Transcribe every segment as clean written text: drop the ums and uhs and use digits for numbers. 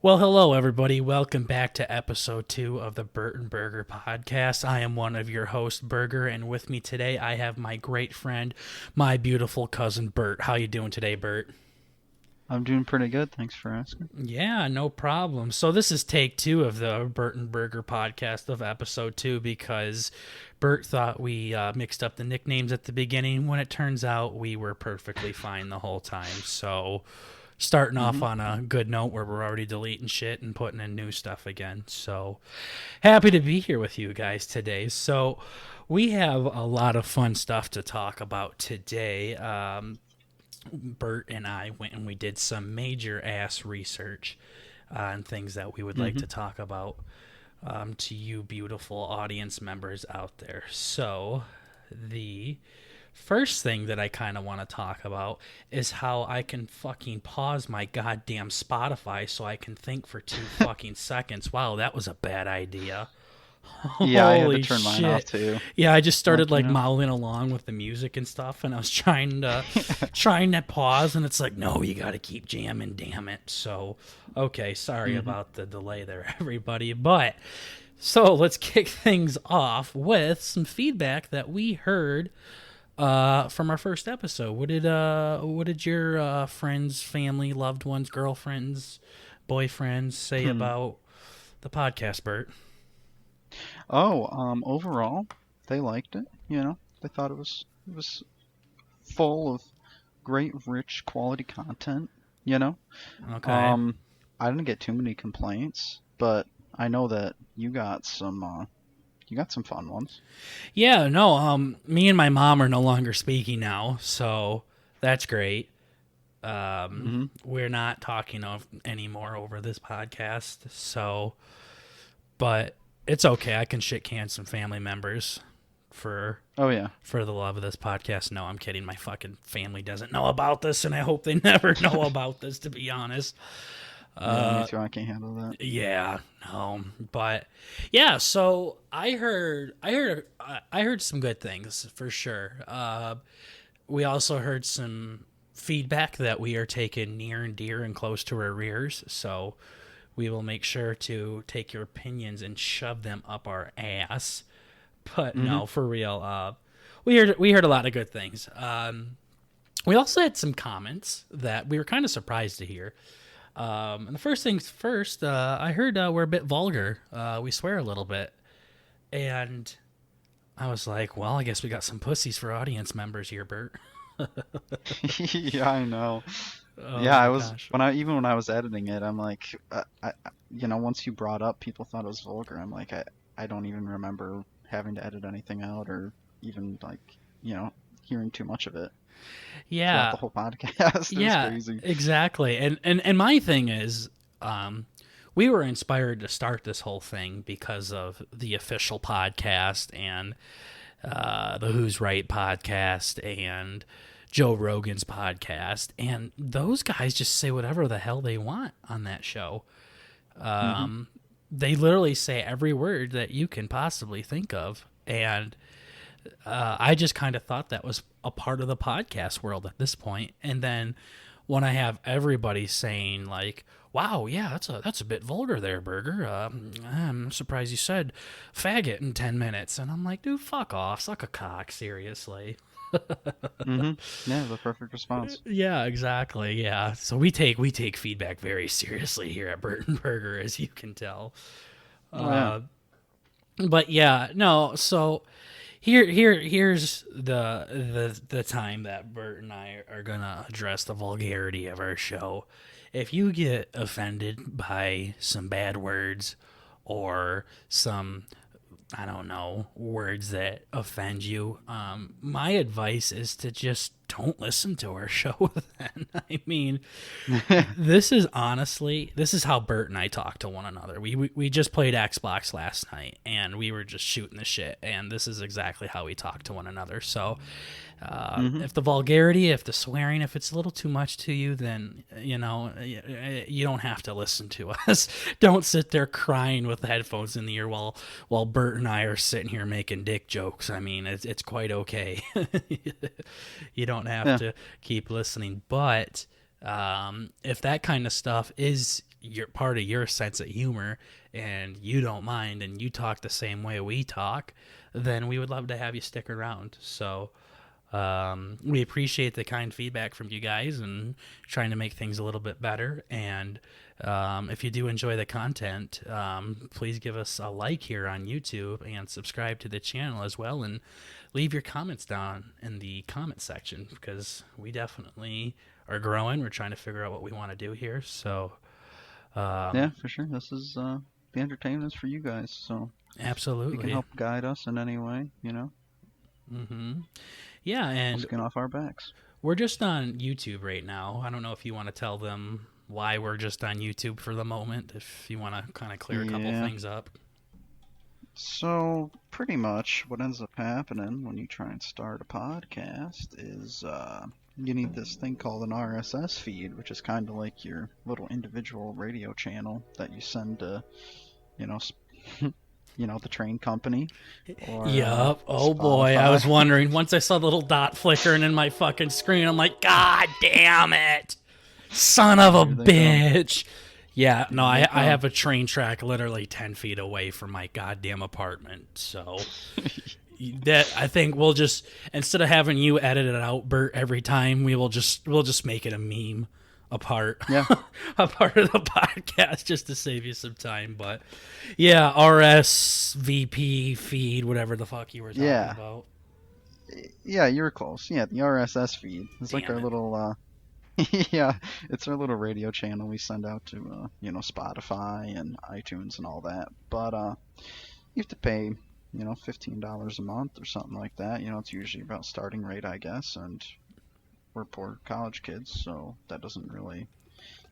Well, hello, everybody. Welcome back to episode 2 of the BurtnBurger podcast. I am one of your hosts, Burger, and with me today I have my great friend, my beautiful cousin, Bert. How you doing today, Bert? I'm doing pretty good. Thanks for asking. Yeah, no problem. So this is take 2 of the BurtnBurger podcast of episode 2 because Bert thought we mixed up the nicknames at the beginning when it turns out we were perfectly fine the whole time. So starting off hmm on a good note where we're already deleting shit and putting in new stuff again. So happy to be here with you guys today. So we have a lot of fun stuff to talk about today. Bert and I went and we did some major ass research on things that we would like hmm to talk about to you beautiful audience members out there. So the first thing that I kind of want to talk about is how I can fucking pause my goddamn Spotify so I can think for 2 fucking seconds. Wow, that was a bad idea. Yeah, I had to Holy turn mine off shit. too. Yeah, I just started Like, like mouthing along with the music and stuff and I was trying to pause and it's like, no, you got to keep jamming, damn it. So, okay, sorry hmm about the delay there everybody, but so let's kick things off with some feedback that we heard from our first episode. What did your friends, family, loved ones, girlfriends, boyfriends say Hmm. about the podcast, Bert? Overall, they liked it. They thought it was full of great, rich, quality content. You know, Okay. um, I didn't get too many complaints, but I know that you got some fun ones. Yeah, no, me and my mom are no longer speaking now, so that's great. hmm We're not talking anymore over this podcast, so but it's okay. I can shit can some family members for Oh yeah, for the love of this podcast. No, I'm kidding. My fucking family doesn't know about this, and I hope they never know about this. To be honest, yeah, me too. I can't handle that. yeah, no, but yeah. So I heard some good things for sure. We also heard some feedback that we are taking near and dear and close to our rears. So we will make sure to take your opinions and shove them up our ass. But hmm no, for real, we heard a lot of good things. We also had some comments that we were kind of surprised to hear. And the first things first, I heard we're a bit vulgar. We swear a little bit, and I was like, well, I guess we got some pussies for audience members here, Bert. Yeah, I know. Oh Yeah, I my was gosh. when I was editing it, I'm like, once you brought up people thought it was vulgar. I'm like, I don't even remember having to edit anything out or even like, hearing too much of it throughout Yeah, the whole podcast. It was yeah, crazy. exactly. And my thing is, we were inspired to start this whole thing because of the official podcast and the Who's Right podcast and Joe Rogan's podcast, and those guys just say whatever the hell they want on that show. hmm They literally say every word that you can possibly think of, and I just kind of thought that was a part of the podcast world at this point. And then when I have everybody saying like, "Wow, yeah, that's a bit vulgar there, Burger. I'm surprised you said faggot in 10 minutes," and I'm like, "Dude, fuck off, suck a cock, seriously." Yeah, the perfect response. Yeah, exactly. Yeah. So we take feedback very seriously here at Burton Burger, as you can tell. Oh yeah. But yeah, no. So here's the time that Bert and I are gonna address the vulgarity of our show. If you get offended by some bad words or some, I don't know, words that offend you, my advice is to just don't listen to our show then. I mean, this is how Bert and I talk to one another. We just played Xbox last night and we were just shooting the shit, and this is exactly how we talk to one another. So hmm if the vulgarity, if the swearing, if it's a little too much to you, then you don't have to listen to us. Don't sit there crying with the headphones in the ear while Bert and I are sitting here making dick jokes. I mean, it's quite okay. You don't have Yeah. to keep listening, but if that kind of stuff is your part of your sense of humor and you don't mind and you talk the same way we talk, then we would love to have you stick around. So we appreciate the kind feedback from you guys and trying to make things a little bit better. And if you do enjoy the content, please give us a like here on YouTube and subscribe to the channel as well. And leave your comments down in the comment section because we definitely are growing. We're trying to figure out what we want to do here. So, Yeah, for sure. This is the entertainment is for you guys, so if you can absolutely. help guide us in any way, Mm-hmm. Yeah, we'll and skin off our backs. we're just on YouTube right now. I don't know if you want to tell them why we're just on YouTube for the moment, if you want to kind of clear a couple Yeah. things up. So pretty much what ends up happening when you try and start a podcast is you need this thing called an RSS feed, which is kind of like your little individual radio channel that you send to, you know, the train company or Yup. Oh boy, I Spotify. was wondering. Once I saw the little dot flickering in my fucking screen, I'm like, God damn it. Son of a Here they come. bitch. Yeah, no, Here they I come. have a train track literally 10 feet away from my goddamn apartment. So that I think we'll just, instead of having you edit it out, Bert, every time, we'll just make it a meme, a part, Yeah. a part of the podcast just to save you some time. But yeah, RSVP feed, whatever the fuck you were talking Yeah. about. Yeah, you were close. Yeah, the RSS feed. It's like Damn our it. little yeah, it's our little radio channel we send out to Spotify and iTunes and all that. But you have to pay, $15 a month or something like that. It's usually about starting rate, I guess, and we're poor college kids, so that doesn't really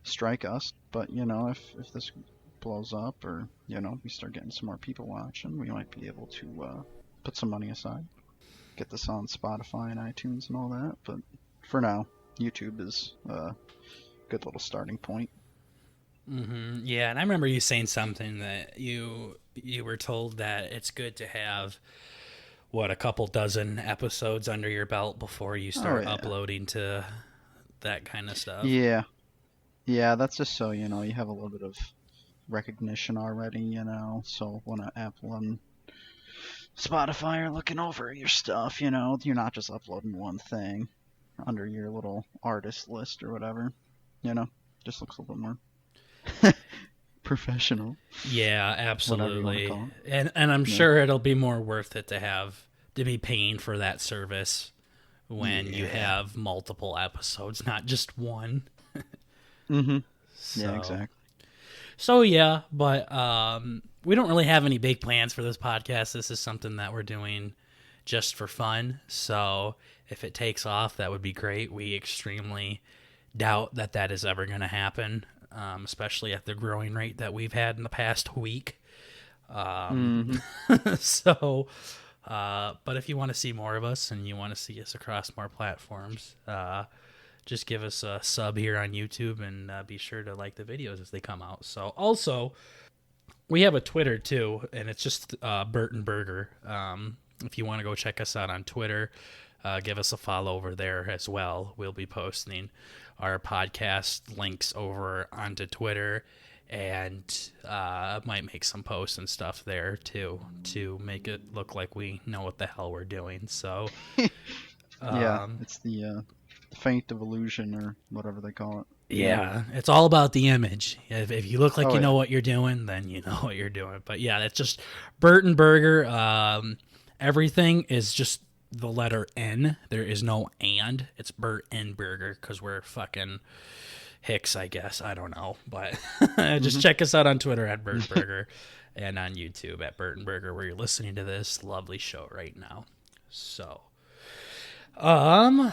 strike us. But if this blows up or we start getting some more people watching, we might be able to put some money aside, get this on Spotify and iTunes and all that. But for now, YouTube is a good little starting point. Yeah, and I remember you saying something that you were told that it's good to have a couple dozen episodes under your belt before you Oh start yeah, uploading to that kind of stuff. yeah, yeah. That's just so you have a little bit of recognition already. So when Apple and Spotify are looking over your stuff, you're not just uploading one thing under your little artist list or whatever. You know, just looks a little more professional, Yeah, whatever you want to absolutely. call And I'm it. Yeah. sure it'll be more worth it to be paying for that service when you Yeah. have multiple episodes, not just one. Mhm. Yeah, So exactly. So yeah, but we don't really have any big plans for this podcast. This is something that we're doing just for fun. So if it takes off, that would be great. We extremely doubt that is ever going to happen, especially at the growing rate that we've had in the past week. Mhm. So, but if you want to see more of us and you want to see us across more platforms, just give us a sub here on YouTube and be sure to like the videos as they come out. So also, we have a Twitter too, and it's just BurtnBurger. If you want to go check us out on Twitter, give us a follow over there as well. We'll be posting our podcast links over onto Twitter and might make some posts and stuff there too to make it look like we know what the hell we're doing. So, Yeah, um, it's the feint of illusion or whatever they call it. yeah, it's all about the image. If you look like Oh you know yeah. what you're doing, then you know what you're doing. But yeah, that's just BurtnBurger. Everything is just the letter N. There is no and. It's BurtnBurger because we're fucking Hicks, I guess. I don't know. But just Mhm. check us out on Twitter at BurtnBurger and on YouTube at BurtnBurger where you're listening to this lovely show right now. So, um,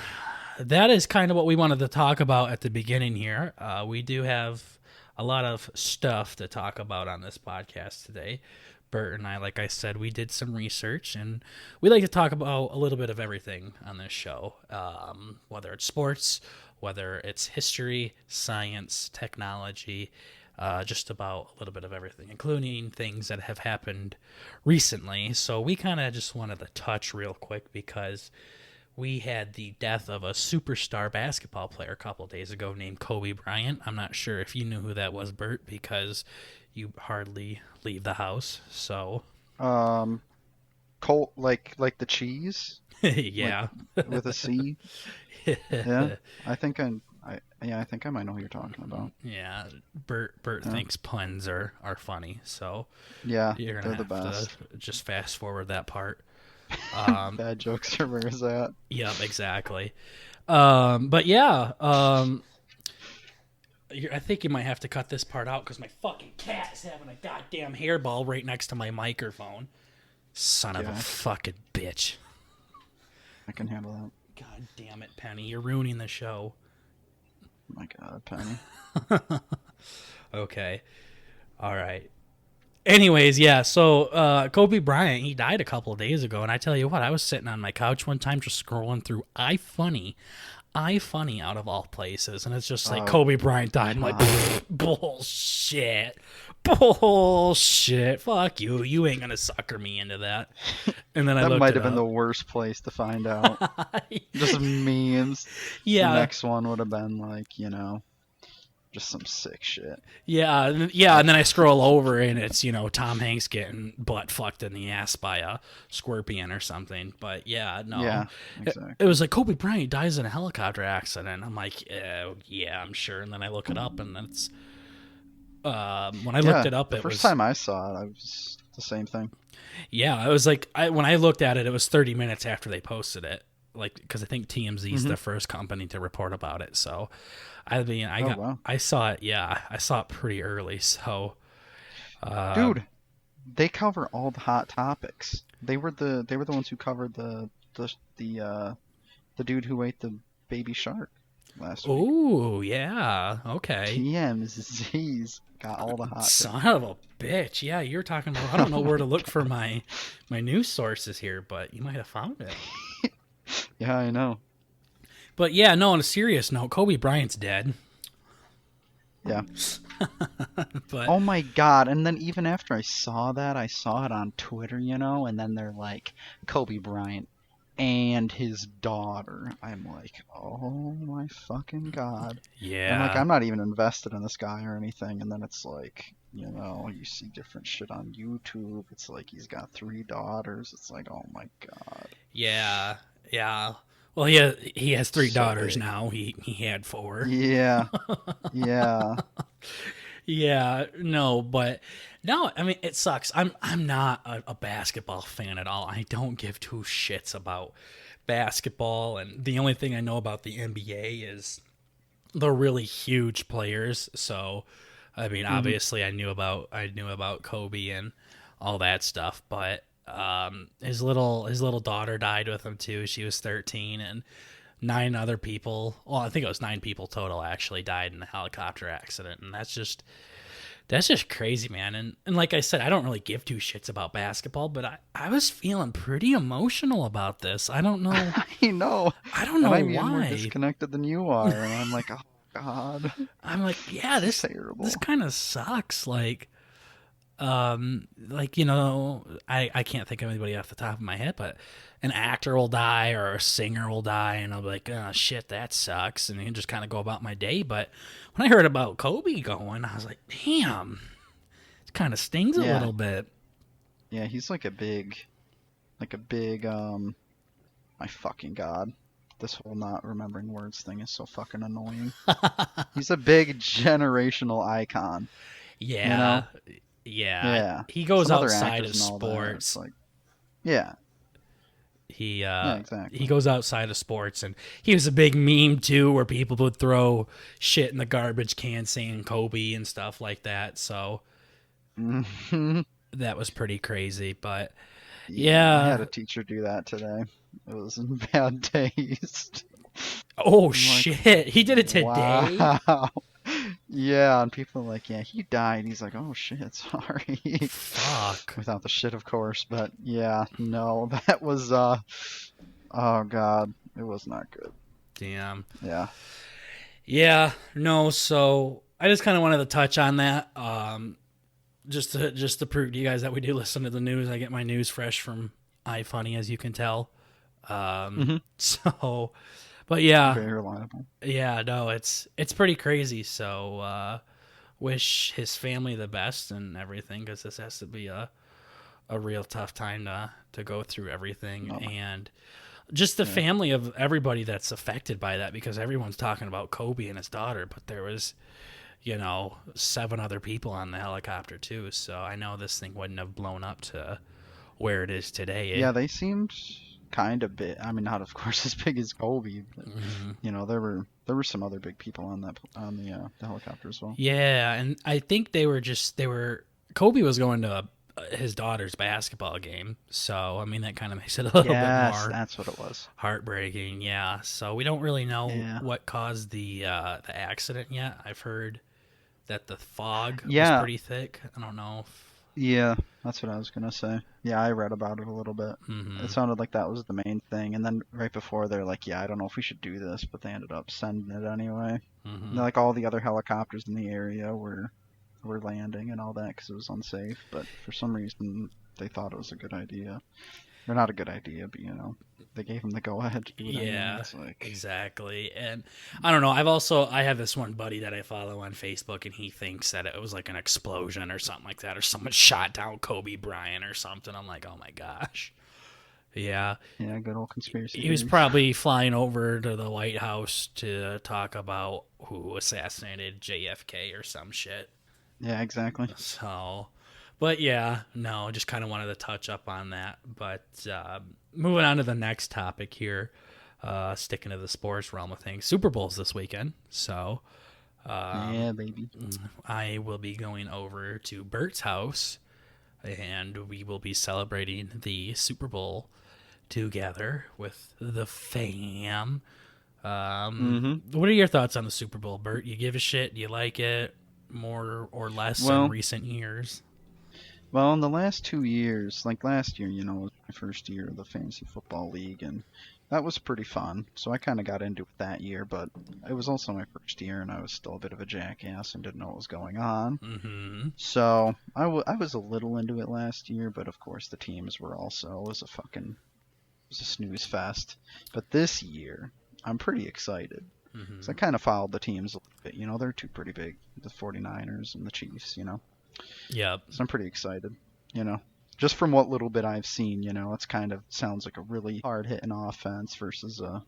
that is kind of what we wanted to talk about at the beginning here. We do have a lot of stuff to talk about on this podcast today. Bert and I, like I said, we did some research and we like to talk about a little bit of everything on this show, whether it's sports, whether it's history, science, technology, just about a little bit of everything, including things that have happened recently. So we kind of just wanted to touch real quick because we had the death of a superstar basketball player a couple of days ago named Kobe Bryant. I'm not sure if you knew who that was, Bert, because you hardly leave the house. So, Um, Colt, like the cheese, like yeah. with a C. Yeah, I think I think I might know who you're talking about. Yeah, Bert Yeah, thinks puns are funny, so yeah, you're gonna they're the have to best. just fast forward that part. Bad jokes are where is that? Yep, exactly. But yeah, I think you might have to cut this part out because my fucking cat is having a goddamn hairball right next to my microphone. Son of a Yeah, fucking bitch. I can handle that. God damn it, Penny. You're ruining the show. My God, Penny. Okay. All right. Anyways, yeah, so Kobe Bryant, he died a couple of days ago, and I tell you what, I was sitting on my couch one time just scrolling through iFunny out of all places, and it's just like Oh Kobe Bryant died. I'm like, God, bullshit. Bullshit. Fuck you. You ain't gonna sucker me into that. And then I that looked might it have been the up. worst place to find out. Just memes. The Yeah, next one would have been like, just some sick shit. yeah, and then I scroll over and it's, Tom Hanks getting butt fucked in the ass by a scorpion or something. But yeah, no. Yeah, It exactly. was like Kobe Bryant dies in a helicopter accident. I'm like, yeah, I'm sure. And then I look it up and it's when I looked Yeah, it up the it first was time I saw it, I was the same thing. yeah, it was like when I looked at it, it was 30 minutes after they posted it. Like, because I think TMZ is Hmm. the first company to report about it. So, I mean, Oh wow, I saw it. Yeah, I saw it pretty early. So, uh, dude, they cover all the hot topics. They were the ones who covered the dude who ate the baby shark last week. oh yeah, okay. TMZ's got all the hot Son takes. of a bitch. Yeah, you're talking about. I don't know I'm where to like, look for my news sources here, but you might have found it. yeah, I know. But yeah, no. On a serious note, Kobe Bryant's dead. Yeah. But Oh my God. And then even after I saw that, I saw it on Twitter, and then they're like, Kobe Bryant and his daughter. I'm like, oh my fucking God. And like, yeah, I'm not even invested in this guy or anything. And then it's like, you see different shit on YouTube. It's like he's got three daughters. It's like, oh my God. yeah, yeah. Well, he has three So daughters big. now. He had four. Yeah. Yeah. Yeah, no, but no, I mean it sucks. I'm not a basketball fan at all. I don't give two shits about basketball, and the only thing I know about the NBA is the really huge players. So, I mean, Hmm. obviously, I knew about Kobe and all that stuff, but his little daughter died with him too. She was 13, and nine other people. Well, I think it was nine people total actually died in a helicopter accident, and that's just crazy, man. And like I said, I don't really give two shits about basketball, but I was feeling pretty emotional about this. I know. I don't And know I'm even more why. disconnected than you are. And I'm like, oh God, I'm like, yeah, this is this terrible. kind of sucks. Like I can't think of anybody off the top of my head, but an actor will die or a singer will die, and I'll be like, oh shit, that sucks, and you just kind of go about my day. But when I heard about Kobe going, I was like, damn, it kind of stings a Yeah. little bit. Yeah, he's like a big, my fucking God. This whole not remembering words thing is so fucking annoying. He's a big generational icon, you Yeah, know? yeah, Yeah. he goes Some other outside actors of and all that. It's sports. like, yeah, He yeah, he exactly. goes outside of sports, and he was a big meme too, where people would throw shit in the garbage can saying Kobe and stuff like that. So Hmm. that was pretty crazy. But Yeah, I had yeah, a teacher do that today. It was in bad taste. oh I'm like, shit, he did it today. wow. Yeah, and people are like, yeah, he died. He's like, oh shit, sorry. Fuck. Without the shit, of course. But yeah, no, that was, oh god, it was not good. Damn. Yeah. Yeah. No. So I just kind of wanted to touch on that. Just to prove to you guys that we do listen to the news. I get my news fresh from iFunny, as you can tell. Hmm. So, but yeah, Very reliable. yeah, no, it's pretty crazy. So, wish his family the best and everything, because this has to be a real tough time to go through everything, No, and just the yeah. family of everybody that's affected by that, because everyone's talking about Kobe and his daughter, but there was, 7 other people on the helicopter too. So I know this thing wouldn't have blown up to where it is today. Yeah, they seemed kind of big. I mean, not of course as big as Kobe, but Hmm. there were some other big people on the helicopter as well. Yeah, and I think they were Kobe was going to his daughter's basketball game, so I mean that kind of makes it a little bit Yes, more that's what it was. heartbreaking. Yeah, so we don't really know Yeah. what caused the accident yet. I've heard that the fog was Yeah, pretty thick. I don't know. yeah, that's what I was gonna say. Yeah, I read about it a little bit. It Hmm. sounded like that was the main thing, and then right before they're like, "Yeah, I don't know if we should do this," but they ended up sending it anyway. And Hmm. like all the other helicopters in the area were landing and all that because it was unsafe, but for some reason they thought it was a good idea. Or not a good idea, but they gave him the go ahead to do it anyway. Yeah, It's like, exactly. And I don't know. I have this one buddy that I follow on Facebook, and he thinks that it was like an explosion or something like that, or someone shot down Kobe Bryant or something. I'm like, oh my gosh. Yeah, yeah, good old conspiracy he was theories. probably flying over to the White House to talk about who assassinated JFK or some shit. Yeah, exactly. So, but yeah, no, just kind of wanted to touch up on that. But moving on to the next topic here, sticking to the sports realm of things, Super Bowl's this weekend. So Yeah, baby. I will be going over to Bert's house, and we will be celebrating the Super Bowl together with the fam. Mm-hmm. What are your thoughts on the Super Bowl, Bert? You give a shit? Do you like it more or less in Well, recent years? well, in the last 2 years, like last year, was my first year of the fantasy football league, and that was pretty fun. So I kind of got into it that year, but it was also my first year, and I was still a bit of a jackass and didn't know what was going on. Mm-hmm. So I was a little into it last year, but of course the teams were also it was a snooze fest. But this year, I'm pretty excited. So Mm-hmm. I kind of followed the teams a little bit. They're two pretty big, the 49ers and the Chiefs. Yep. So I'm pretty excited. You know, just from what little bit I've seen, it's kind of sounds like a really hard hitting offense versus a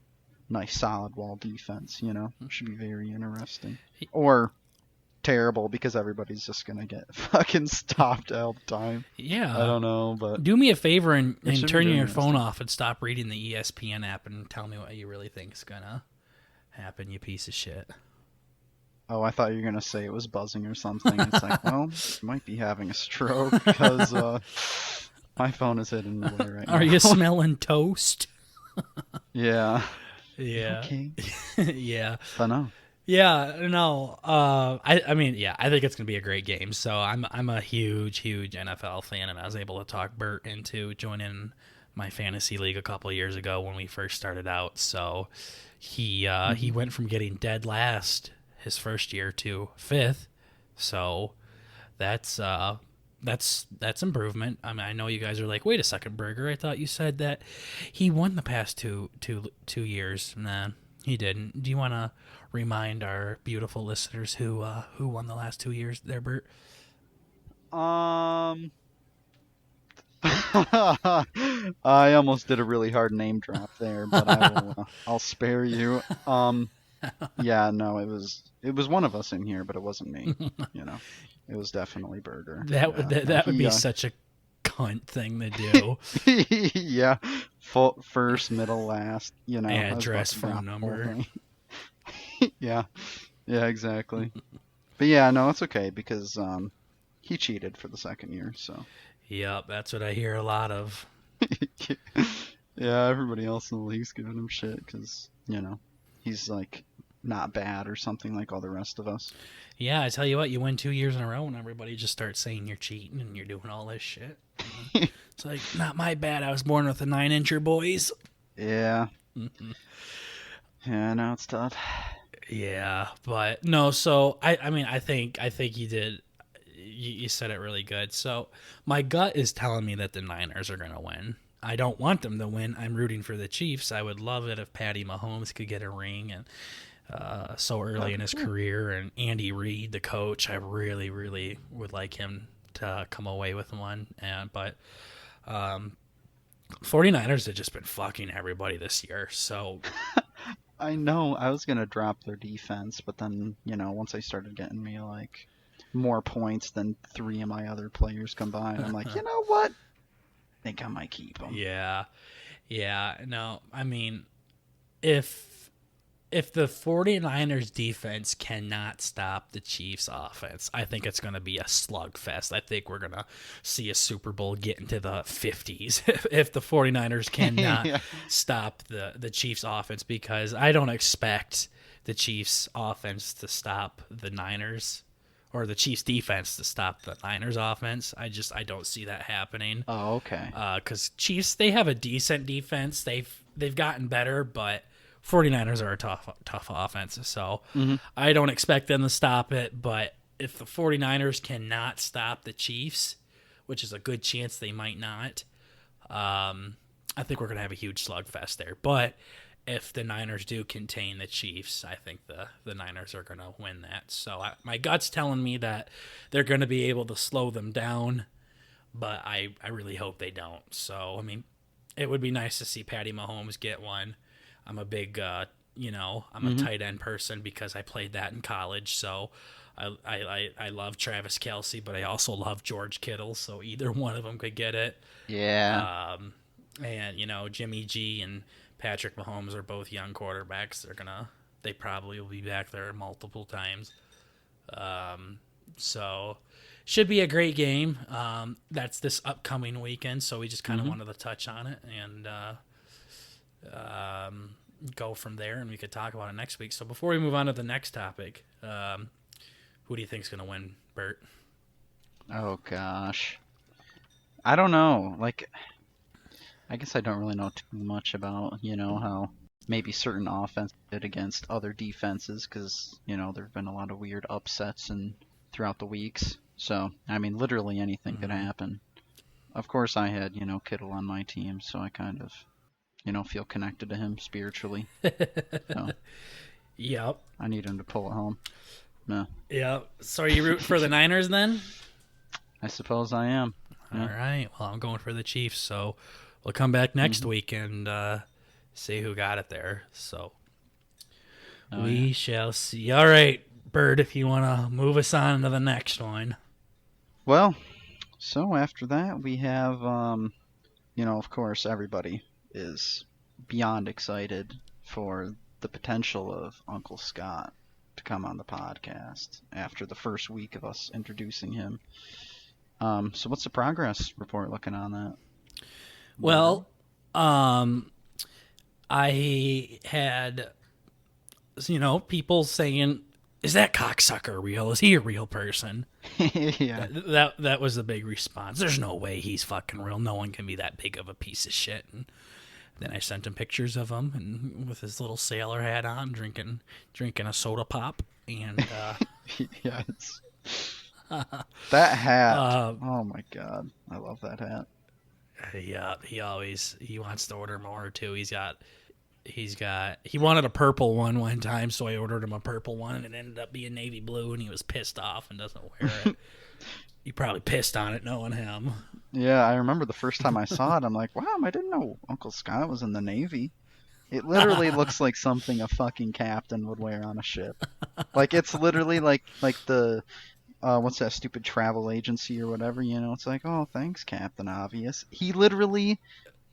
nice solid wall defense. It should be very interesting. Or terrible because everybody's just gonna get fucking stopped all the time. I Yeah. don't know, but Do me a favor and, it and should be turn very your phone interesting. off and stop reading the ESPN app and tell me what you really think is gonna happen, you piece of shit. Oh, I thought you were gonna say it was buzzing or something. It's like, well, you might be having a stroke because my phone is hidden away right Are now. you smelling toast? Yeah. You Yeah. okay? Yeah. But no. Yeah, no. I mean, yeah, I think it's gonna be a great game. So I'm a huge NFL fan, and I was able to talk Bert into joining my fantasy league a couple of years ago when we first started out. So he Hmm. went from getting dead last his first year to fifth. So that's that's improvement. I mean, I know you guys are like, wait a second, Burger. I thought you said that he won the past two years. Nah, he didn't. Do you want to remind our beautiful listeners who won the last 2 years there, Bert? Um, I almost did a really hard name drop there, but I'll spare you. Yeah, no, it was one of us in here, but it wasn't me. You know, it was definitely Burger. That would Yeah, no, that would be such a cunt thing to do. yeah, full, first, middle, last. I was about Address, to phone drop the whole number. thing. Yeah, yeah, exactly. But yeah, no, it's okay because he cheated for the second year, so Yep, that's what I hear a lot of. yeah, everybody else in the league's giving him shit because he's like not bad or something like all the rest of us. Yeah, I tell you what, you win 2 years in a row, and everybody just starts saying you're cheating and you're doing all this shit. It's like, not my bad. I was born with a 9-incher, boys. Yeah, yeah, no, it's tough. Yeah, but no. So I mean, I think you did. You said it really good. So my gut is telling me that the Niners are gonna win. I don't want them to win. I'm rooting for the Chiefs. I would love it if Patty Mahomes could get a ring and so early That'd in be his cool. career. And Andy Reid, the coach, I really, really would like him to come away with one. But 49ers have just been fucking everybody this year. So I know I was gonna drop their defense, but then, once they started getting me like more points than three of my other players combined, I'm like, you know what? I think I might keep them. yeah, yeah. No, I mean, if the 49ers defense cannot stop the Chiefs offense, I think it's going to be a slugfest. I think we're going to see a Super Bowl get into the 50s if the 49ers cannot Yeah. stop the Chiefs offense, because I don't expect the Chiefs offense to stop the Niners or the Chiefs defense to stop the Niners offense. I don't see that happening. Oh, okay. Because Chiefs, they have a decent defense. They've gotten better, but 49ers are a tough offense. So Hmm. I don't expect them to stop it. But if the 49ers cannot stop the Chiefs, which is a good chance they might not, I think we're going to have a huge slugfest there. But if the Niners do contain the Chiefs, I think the Niners are going to win that. So my gut's telling me that they're going to be able to slow them down, but I really hope they don't. So, I mean, it would be nice to see Patty Mahomes get one. I'm a big, I'm a Hmm. tight end person because I played that in college. So I love Travis Kelce, but I also love George Kittle. So either one of them could get it. Yeah. And Jimmy G and Patrick Mahomes are both young quarterbacks. They probably will be back there multiple times. So should be a great game. That's this upcoming weekend, so we just kind of Hmm. wanted to touch on it and go from there, and we could talk about it next week. So before we move on to the next topic, who do you think's going to win, Bert? Oh gosh. I don't know. Like, I guess I don't really know too much about, how maybe certain offense did against other defenses because, there've been a lot of weird upsets and throughout the weeks. So, I mean, literally anything could Mm-hmm. happen. Of course, I had, Kittle on my team, so I kind of, feel connected to him spiritually. So Yep. I need him to pull it home. Yeah, Yep. So are you rooting for the Niners then? I suppose I am. All Yeah. right. Well, I'm going for the Chiefs, so we'll come back next Hmm. week and see who got it there. So Oh yeah. we shall see. All right, Bird, if you want to move us on to the next one. Well, so after that we have, of course, everybody is beyond excited for the potential of Uncle Scott to come on the podcast after the first week of us introducing him. So what's the progress report looking on that? Burger? Well, um, I had people saying, "Is that cocksucker real? Is he a real person?" Yeah. That was the big response. There's no way he's fucking real. No one can be that big of a piece of shit. And then I sent him pictures of him and with his little sailor hat on, drinking a soda pop, and Yes. That hat. uh, Oh my God. I love that hat. he wants to order more too. He wanted a purple one time, so I ordered him a purple one, and it ended up being navy blue, and he was pissed off and doesn't wear it. He probably pissed on it knowing him. Yeah, I remember the first time I saw it, I'm like, wow, I didn't know Uncle Scott was in the Navy. It literally looks like something a fucking captain would wear on a ship. Like it's literally like the what's that stupid travel agency or whatever, it's like, "Oh, thanks, Captain Obvious." He literally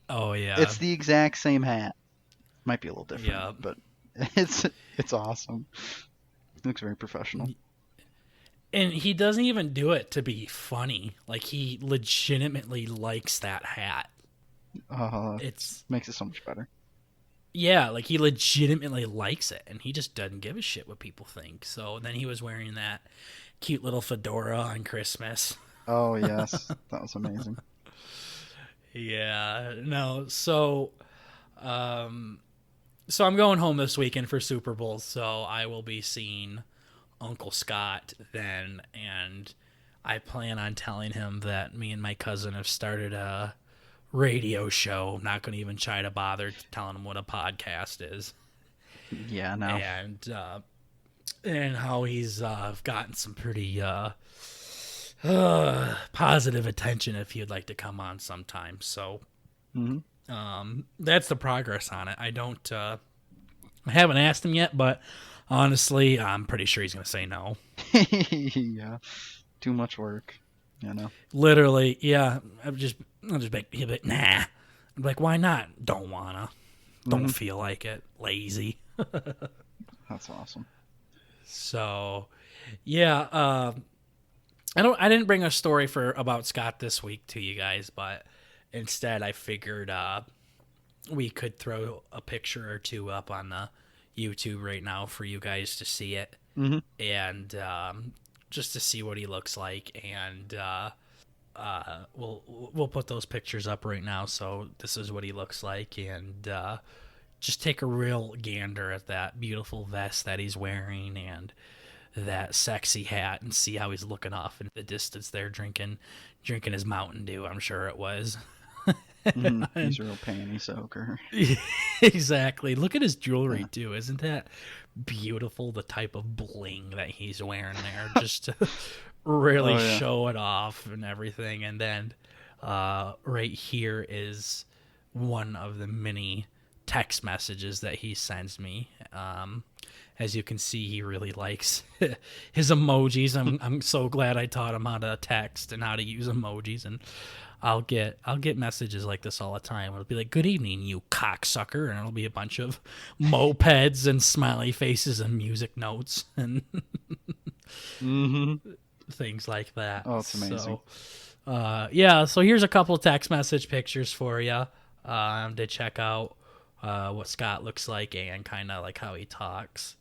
Oh yeah, it's the exact same hat. Might be a little different, yeah. but it's awesome. It looks very professional. And he doesn't even do it to be funny. Like he legitimately likes that hat. Uh, It's Makes it so much better. Yeah, like he legitimately likes it, and he just doesn't give a shit what people think. So then he was wearing that cute little fedora on Christmas. Oh, yes. That was amazing. Yeah, no. Um, so I'm going home this weekend for Super Bowl, so I will be seeing Uncle Scott then, and I plan on telling him that me and my cousin have started a radio show. I'm not going to even try to bother telling him what a podcast is. Yeah, no. And how he's gotten some pretty positive attention if you'd like to come on sometime. So Hmm. that's the progress on it. I haven't asked him yet, but honestly, I'm pretty sure he's going to say no. Yeah, too much work, you know. Literally, yeah. I'll just be like, nah. I'm like, why not? Don't wanna. Don't Hmm. feel like it. Lazy. That's awesome. So, yeah. I didn't bring a story about Scott this week to you guys, but instead I figured we could throw a picture or two up on the YouTube right now for you guys to see it, Hmm. and just to see what he looks like, and we'll put those pictures up right now. So this is what he looks like, and just take a real gander at that beautiful vest that he's wearing and that sexy hat, and see how he's looking off in the distance there, drinking his Mountain Dew. I'm sure it was. He's a real panty soaker. Exactly. Look at his jewelry Yeah. too. Isn't that beautiful? The type of bling that he's wearing there, just to really Oh yeah. show it off and everything. And then right here is one of the many text messages that he sends me. As you can see, he really likes his emojis. I'm so glad I taught him how to text and how to use emojis, and I'll get messages like this all the time. It'll be like, "Good evening, you cocksucker," and it'll be a bunch of mopeds and smiley faces and music notes and Hmm. things like that. Oh, it's amazing. So, yeah. So here's a couple text message pictures for you to check out what Scott looks like and kind of like how he talks.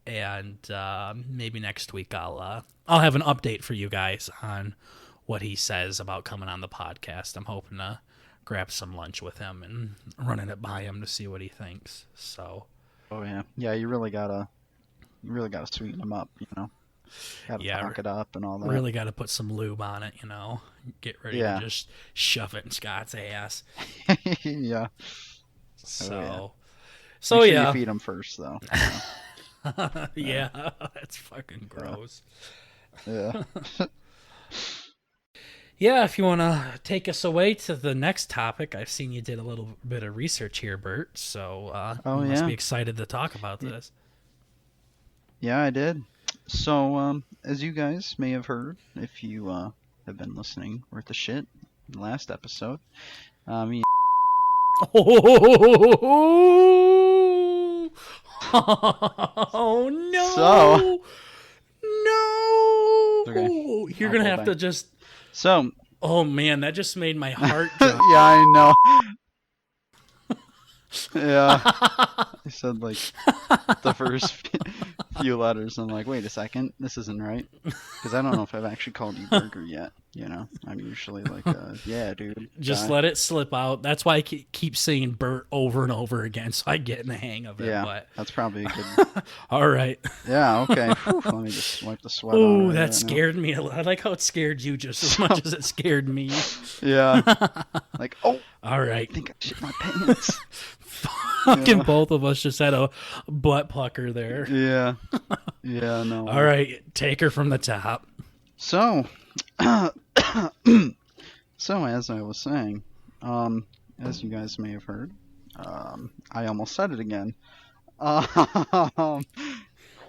And maybe next week I'll have an update for you guys on what he says about coming on the podcast. I'm hoping to grab some lunch with him and running it by him to see what he thinks. So Oh yeah. Yeah, you really gotta sweeten him up, you know. Gotta yeah, talk it up and all that. really got to put some lube on it, get ready to Yeah. just shove it in Scott's ass. Yeah. Oh yeah. So Make sure you yeah. feed him first though. Yeah, that's fucking gross. Yeah. Yeah, if you want to take us away to the next topic, I've seen you did a little bit of research here, Bert. So Oh you must yeah. be excited to talk about this. Yeah, I did. So, as you guys may have heard, if you have been listening worth the shit, last episode, um, Oh, oh so no! okay, No! You're I'll gonna pull have back. to just. So, Oh man, that just made my heart yeah, drop. I know. Yeah, I said like the first few letters. I'm like, wait a second, this isn't right, because I don't know if I've actually called you Burger yet. You know, I'm usually like, yeah, dude, Just guy. let it slip out. That's why I keep saying Bert over and over again, so I get in the hang of it. Yeah, But that's probably a good. all right. Yeah, okay. Whew, let me just wipe the sweat Oh, out of that it now. scared me a lot. I like how it scared you just as much as it scared me. Yeah, like, oh, All I right. think I shit my pants. Fucking Yeah. both of us just had a butt pucker there. Yeah. Yeah, no. All right, take her from the top. So, so as I was saying, as you guys may have heard, I almost said it again. Um,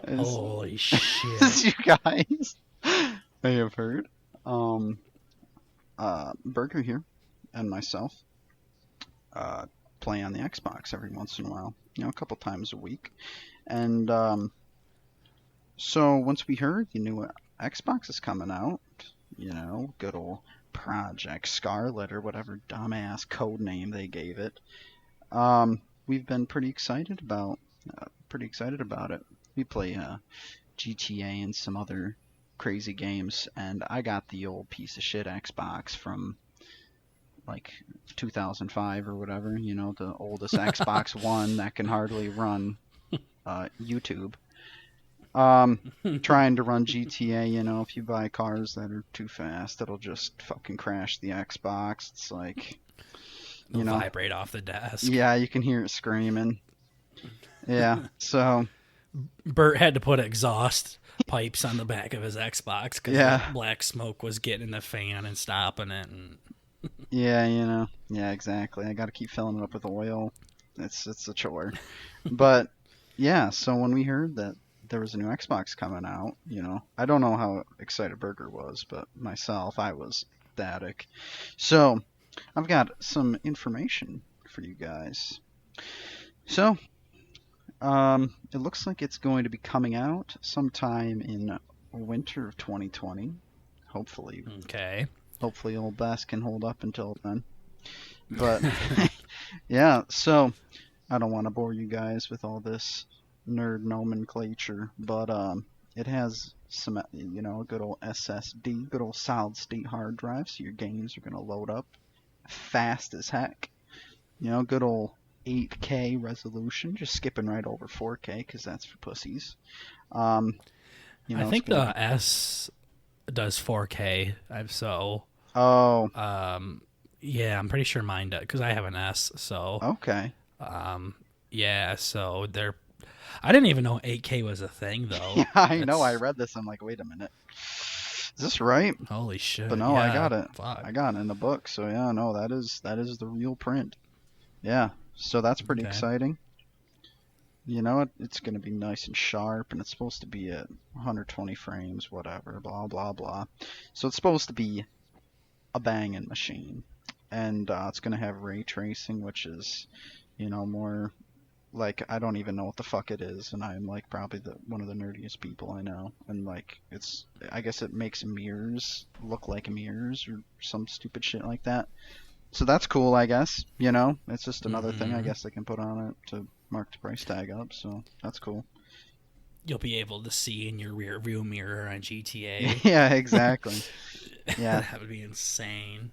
as, Holy shit. as you guys may have heard, Burger here and myself, play on the Xbox every once in a while, you know, a couple times a week. And, so once we heard the new Xbox is coming out, you know, good old Project Scarlet or whatever dumbass code name they gave it. We've been pretty excited about it. We play GTA and some other crazy games, and I got the old piece of shit Xbox from like 2005 or whatever. You know, the oldest Xbox One that can hardly run YouTube. Trying to run GTA, if you buy cars that are too fast, it'll just fucking crash the Xbox. It's like, They'll you know, vibrate off the desk. yeah, you can hear it screaming. Yeah, so, Bert had to put exhaust pipes on the back of his Xbox because the yeah, black smoke was getting in the fan and stopping it. And yeah, yeah, exactly. I got to keep filling it up with oil. It's a chore. But yeah, so when we heard that there was a new Xbox coming out, I don't know how excited Burger was, but myself, I was ecstatic. So I've got some information for you guys. So it looks like it's going to be coming out sometime in winter of 2020. Hopefully, okay. hopefully old Bess can hold up until then. But yeah, so I don't want to bore you guys with all this nerd nomenclature, but it has some, a good old SSD, good old solid state hard drive, so your games are gonna load up fast as heck. Good old 8K resolution, just skipping right over 4K because that's for pussies. Um, I it's think gonna the be. S does 4K. So Oh, yeah, I'm pretty sure mine does because I have an S. So okay. yeah, so they're. I didn't even know 8K was a thing though. Yeah, I know. I That's read this. I'm like, wait a minute. Is this right? holy But shit. no, I Yeah, got it. fuck. I got it in the book. So yeah, no, that is the real print. Yeah. So that's pretty Okay. exciting. It's going to be nice and sharp, and it's supposed to be at 120 frames, whatever, blah blah blah. So it's supposed to be a banging machine, and it's going to have ray tracing, which is, more like I don't even know what the fuck it is, and I'm like probably the one of the nerdiest people I know, and like I guess it makes mirrors look like mirrors or some stupid shit like that. So that's cool, I guess. It's just another thing I Mm-hmm. guess they can put on it to mark the price tag up. So that's cool. You'll be able to see in your rear view mirror on GTA. Yeah, exactly. Yeah, That would be insane.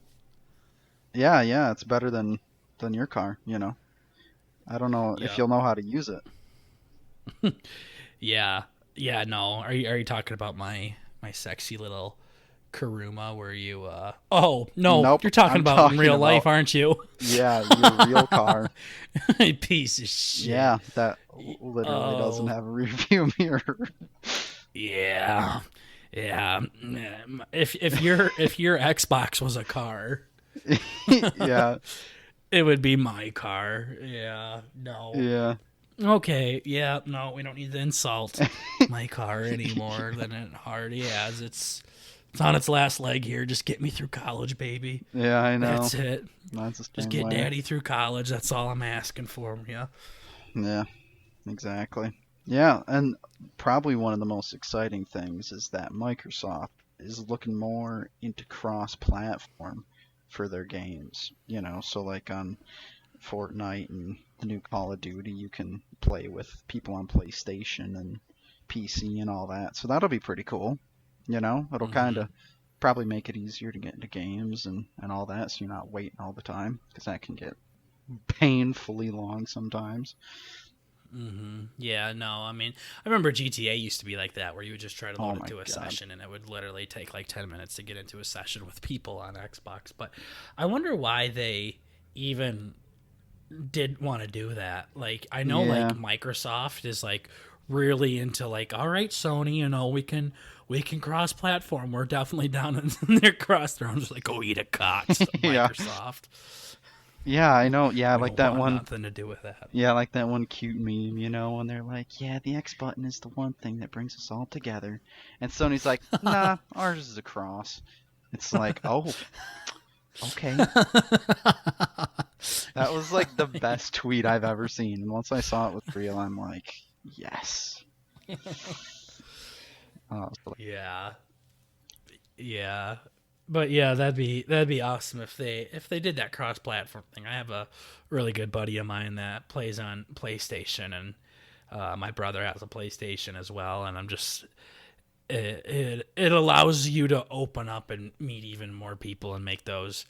yeah, yeah. It's better than your car. I don't know if Yep. you'll know how to use it. Yeah. Yeah, no. Are you talking about my sexy little Karuma where you oh, no, Nope, you're talking I'm about in talking real life, about, aren't you? yeah, your real car. Piece of shit. Yeah, that literally doesn't Oh, have a review mirror. yeah. Yeah. If your Xbox was a car, Yeah, it would be my car. Yeah. No. yeah. Okay, yeah, no, we don't need to insult my car anymore than it already has. It's on its last leg here. Just get me through college, baby. Yeah, I know. That's it. Mine's the Just same get way. daddy through college. That's all I'm asking for. Yeah. Yeah, exactly. Yeah, and probably one of the most exciting things is that Microsoft is looking more into cross-platform for their games. So like on Fortnite and the new Call of Duty, you can play with people on PlayStation and PC and all that. So that'll be pretty cool. It'll kind Mhm. of probably make it easier to get into games and all that, so you're not waiting all the time because that can get painfully long sometimes. Mhm. Yeah. No. I mean, I remember GTA used to be like that, where you would just try to Oh load my into a god. session, and it would literally take like 10 minutes to get into a session with people on Xbox. But I wonder why they even did want to do that. Like I know like Yeah. Microsoft is like really into like, all right, Sony, we can cross platform. We're definitely down in their cross thrones like go eat a cock, Yeah. Microsoft. Yeah, I know. Yeah, We like don't that want one. nothing to do with that. Yeah, like that one cute meme, when they're like, "Yeah, the X button is the one thing that brings us all together," and Sony's like, "Nah, ours is a cross." It's like, oh, okay. That was like the best tweet I've ever seen. And once I saw it was real, I'm like, yes. So, Yeah. Yeah. But yeah, that'd be awesome if they did that cross platform thing. I have a really good buddy of mine that plays on PlayStation, and my brother has a PlayStation as well, and I'm just it allows you to open up and meet even more people and make those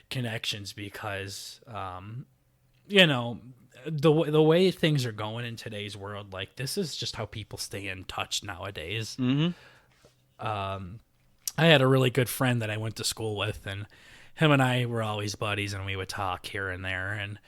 connections because you know the way things are going in today's world, like this is just how people stay in touch nowadays. Mm-hmm. I had a really good friend that I went to school with, and him and I were always buddies, and we would talk here and there and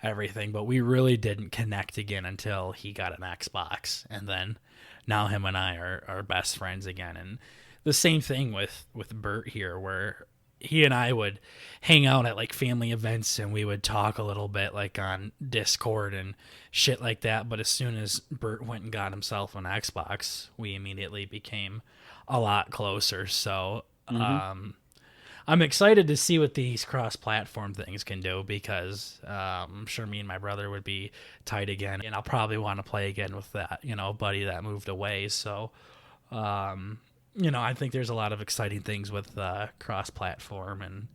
everything. But we really didn't connect again until he got an Xbox, and then now him and I are best friends again. And the same thing with Bert here, where he and I would hang out at like family events, and we would talk a little bit like on Discord and shit like that. But as soon as Bert went and got himself an Xbox, we immediately became a lot closer. So Mm-hmm. I'm excited to see what these cross-platform things can do, because I'm sure me and my brother would be tight again, and I'll probably want to play again with that, buddy that moved away. So, I think there's a lot of exciting things with cross-platform and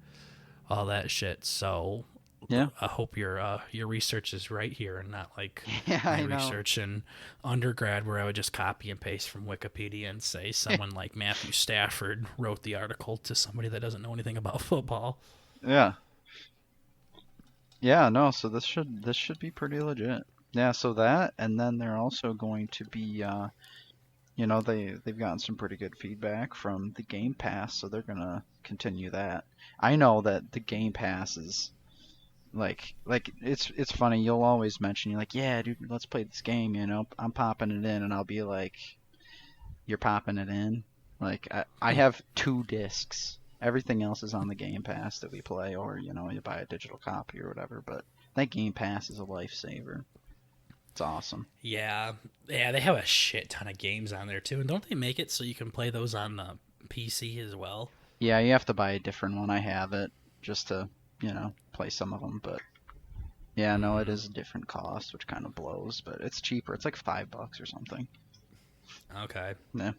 all that shit. So Yeah. I hope your research is right here, and not like Yeah, my I know. research in undergrad, where I would just copy and paste from Wikipedia and say someone like Matthew Stafford wrote the article to somebody that doesn't know anything about football. Yeah. Yeah, no, so this should be pretty legit. Yeah, so that, and then they're also going to be they've gotten some pretty good feedback from the Game Pass, so they're gonna continue that. I know that the Game Pass is like it's funny, you'll always mention, you're like, yeah, dude, let's play this game, I'm popping it in, and I'll be like, you're popping it in? Like I have 2 discs. Everything else is on the Game Pass that we play, or you buy a digital copy or whatever. But that Game Pass is a lifesaver. It's awesome. Yeah, yeah, they have a shit ton of games on there too, and don't they make it so you can play those on the PC as well? Yeah, you have to buy a different one. I have it just to play some of them. But yeah, no, it Mm-hmm. is a different cost, which kind of blows. But it's cheaper. It's like $5 or something. Okay. Yeah.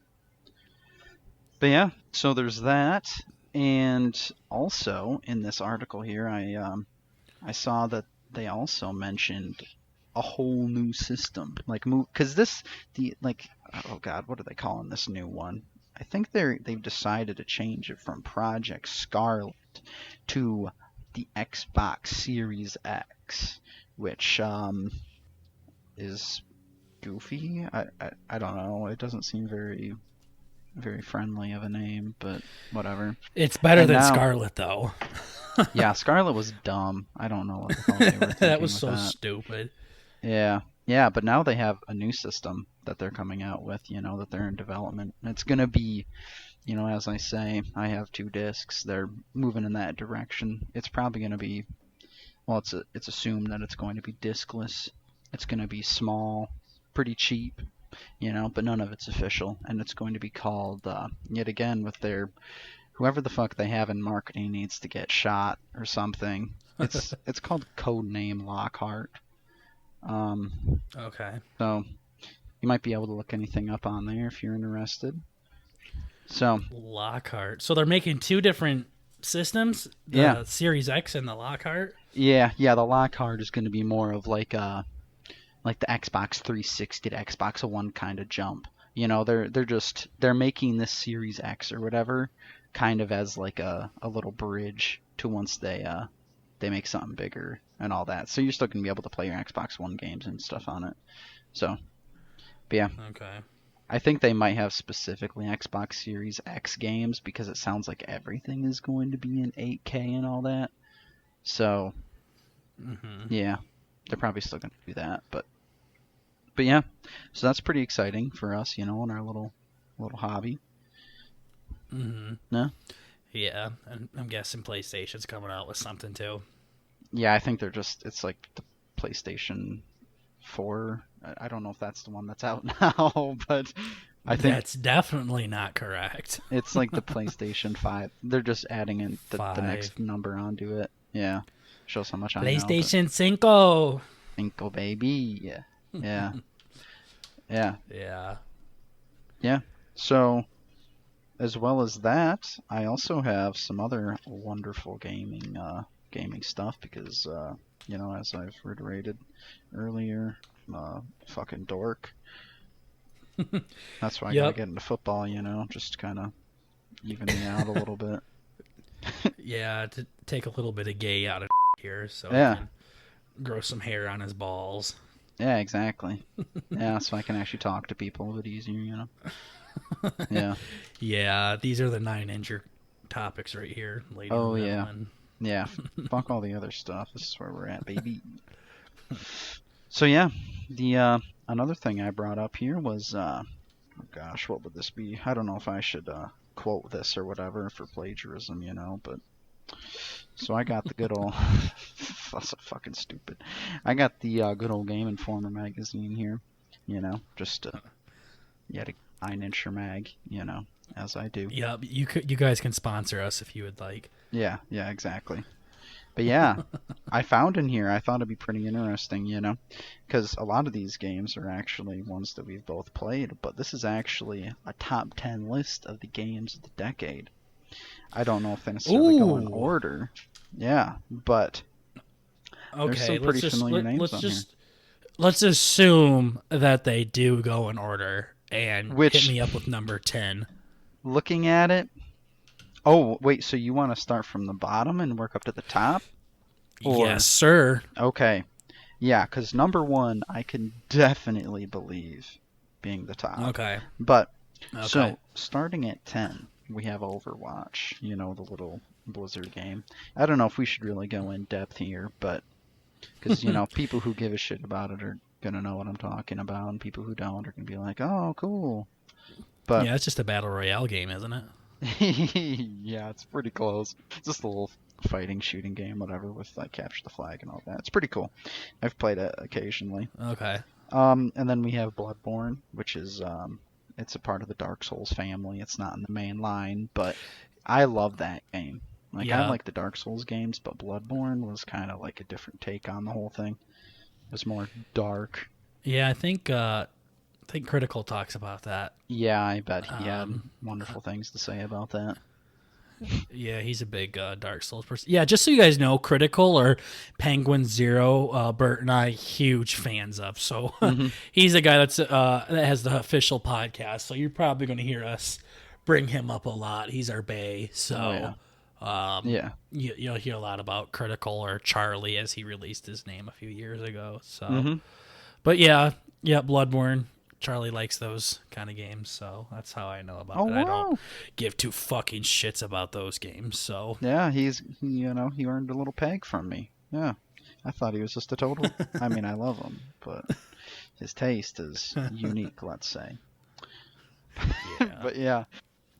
But yeah, so there's that. And also in this article here, I saw that they also mentioned a whole new system, like move, because the like oh god, what are they calling this new one? I think they've decided to change it from Project Scarlet to the Xbox Series X, which is goofy. I don't know. It doesn't seem very friendly of a name, but whatever. It's better And than now, Scarlet, though. yeah, Scarlet was dumb. I don't know what the hell they were That was thinking with so that. stupid. Yeah, yeah, but now they have a new system that they're coming out with, that they're in development. And it's gonna be, as I say, I have 2 discs. They're moving in that direction. It's probably gonna be, well, it's assumed that it's going to be discless. It's gonna be small, pretty cheap, but none of it's official. And it's going to be called, yet again, with their whoever the fuck they have in marketing needs to get shot or something. It's called Codename Lockhart. Um, Okay. so you might be able to look anything up on there if you're interested. So Lockhart. So they're making two different systems, yeah, the Series X and the Lockhart. yeah. The Lockhart is going to be more of like the Xbox 360 to Xbox One kind of jump. They're making this Series X or whatever kind of as like a little bridge to once they make something bigger and all that. So you're still gonna be able to play your Xbox One games and stuff on it. So, but yeah, Okay. I think they might have specifically Xbox Series X games because it sounds like everything is going to be in 8K and all that. So Mm-hmm. yeah, they're probably still gonna do that. But yeah, so that's pretty exciting for us, in our little hobby. Mm-hmm. No, Yeah, and I'm guessing PlayStation's coming out with something too. yeah, I think it's like the PlayStation 4. I don't know if that's the one that's out now, but I think That's definitely not correct. it's like the PlayStation 5. They're just adding in the Five. next number onto it. Yeah, shows how much I know, but PlayStation 5. Cinco baby. Yeah, yeah, yeah, Yeah. yeah. So as well as that, I also have some other wonderful gaming stuff because as I've reiterated earlier, fucking dork. That's why I gotta Yep. get into football, just kind of even me out a little bit. Yeah, to take a little bit of gay out of here so I Yeah, can grow some hair on his balls. Yeah, exactly. Yeah, so I can actually talk to people a bit easier, you know? Yeah. Yeah, these are the 9-incher topics right here, ladies and Oh, yeah. gentlemen. Yeah. Fuck all the other stuff. This is where we're at, baby. So, yeah. The, another thing I brought up here was, oh gosh, what would this be? I don't know if I should, quote this or whatever for plagiarism, you know, but. So I got the good old. That's so fucking stupid. I got the good old Game Informer magazine here, you know, just yet a 9-incher mag, you know, as I do. Yeah, you guys can sponsor us if you would like. Yeah, yeah, exactly. But yeah, I found in here, I thought it'd be pretty interesting, you know, because a lot of these games are actually ones that we've both played, but this is actually a top 10 list of the games of the decade. I don't know if they necessarily go in Ooh. order. Yeah, but there's Okay, some pretty familiar names on here. let's assume that they do go in order and hit Which, me up with number 10. looking at it, oh wait, so you want to start from the bottom and work up to the top? Or Yes, sir. okay, yeah, because number one I can definitely believe being the top. Okay. But Okay. so starting at 10, we have Overwatch. You know, the little Blizzard game. I don't know if we should really go in depth here, but because you know people who give a shit about it are gonna know what I'm talking about, and people who don't are gonna be like, "Oh, cool." But Yeah, it's just a battle royale game, isn't it? yeah, it's pretty close. It's just a little fighting shooting game, whatever, with like capture the flag and all that. It's pretty cool. I've played it occasionally. Okay. And then we have Bloodborne, which is it's a part of the Dark Souls family. It's not in the main line, but I love that game. Like I Yeah. like the Dark Souls games, but Bloodborne was kind of like a different take on the whole thing. It was more dark. Yeah, I think Critical talks about that. Yeah, I bet he had Um, wonderful things to say about that. Yeah, he's a big Dark Souls person. Yeah, just so you guys know, Critical or Penguin Zero, Bert and I huge fans of. So Hmm. he's a guy that has the official podcast. So you're probably going to hear us bring him up a lot. He's our bae. So Yeah. you'll hear a lot about Critical or Charlie as he released his name a few years ago. So, Hmm. but yeah, Bloodborne. Charlie likes those kind of games, so that's how I know about Oh it. I wow. don't give two fucking shits about those games. So Yeah, you know, he earned a little peg from me. Yeah. I thought he was just a total. I mean, I love him, but his taste is unique, let's say. yeah, But yeah.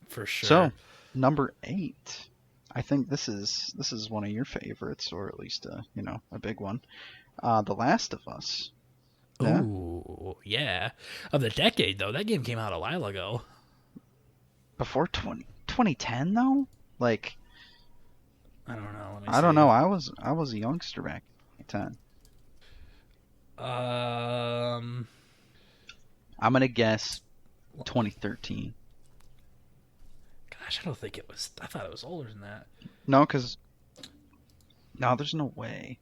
for sure. So, number 8. I think this is one of your favorites, or at least you know, a big one. The Last of Us. Yeah. Ooh, yeah. Of the decade though, that game came out a while ago. Before 2010 though? Like I don't know. Let me I don't see. know. I was a youngster back in 10. I'm gonna guess 2013. Gosh, I don't think it was. I thought it was older than that. No, cause no, there's no way.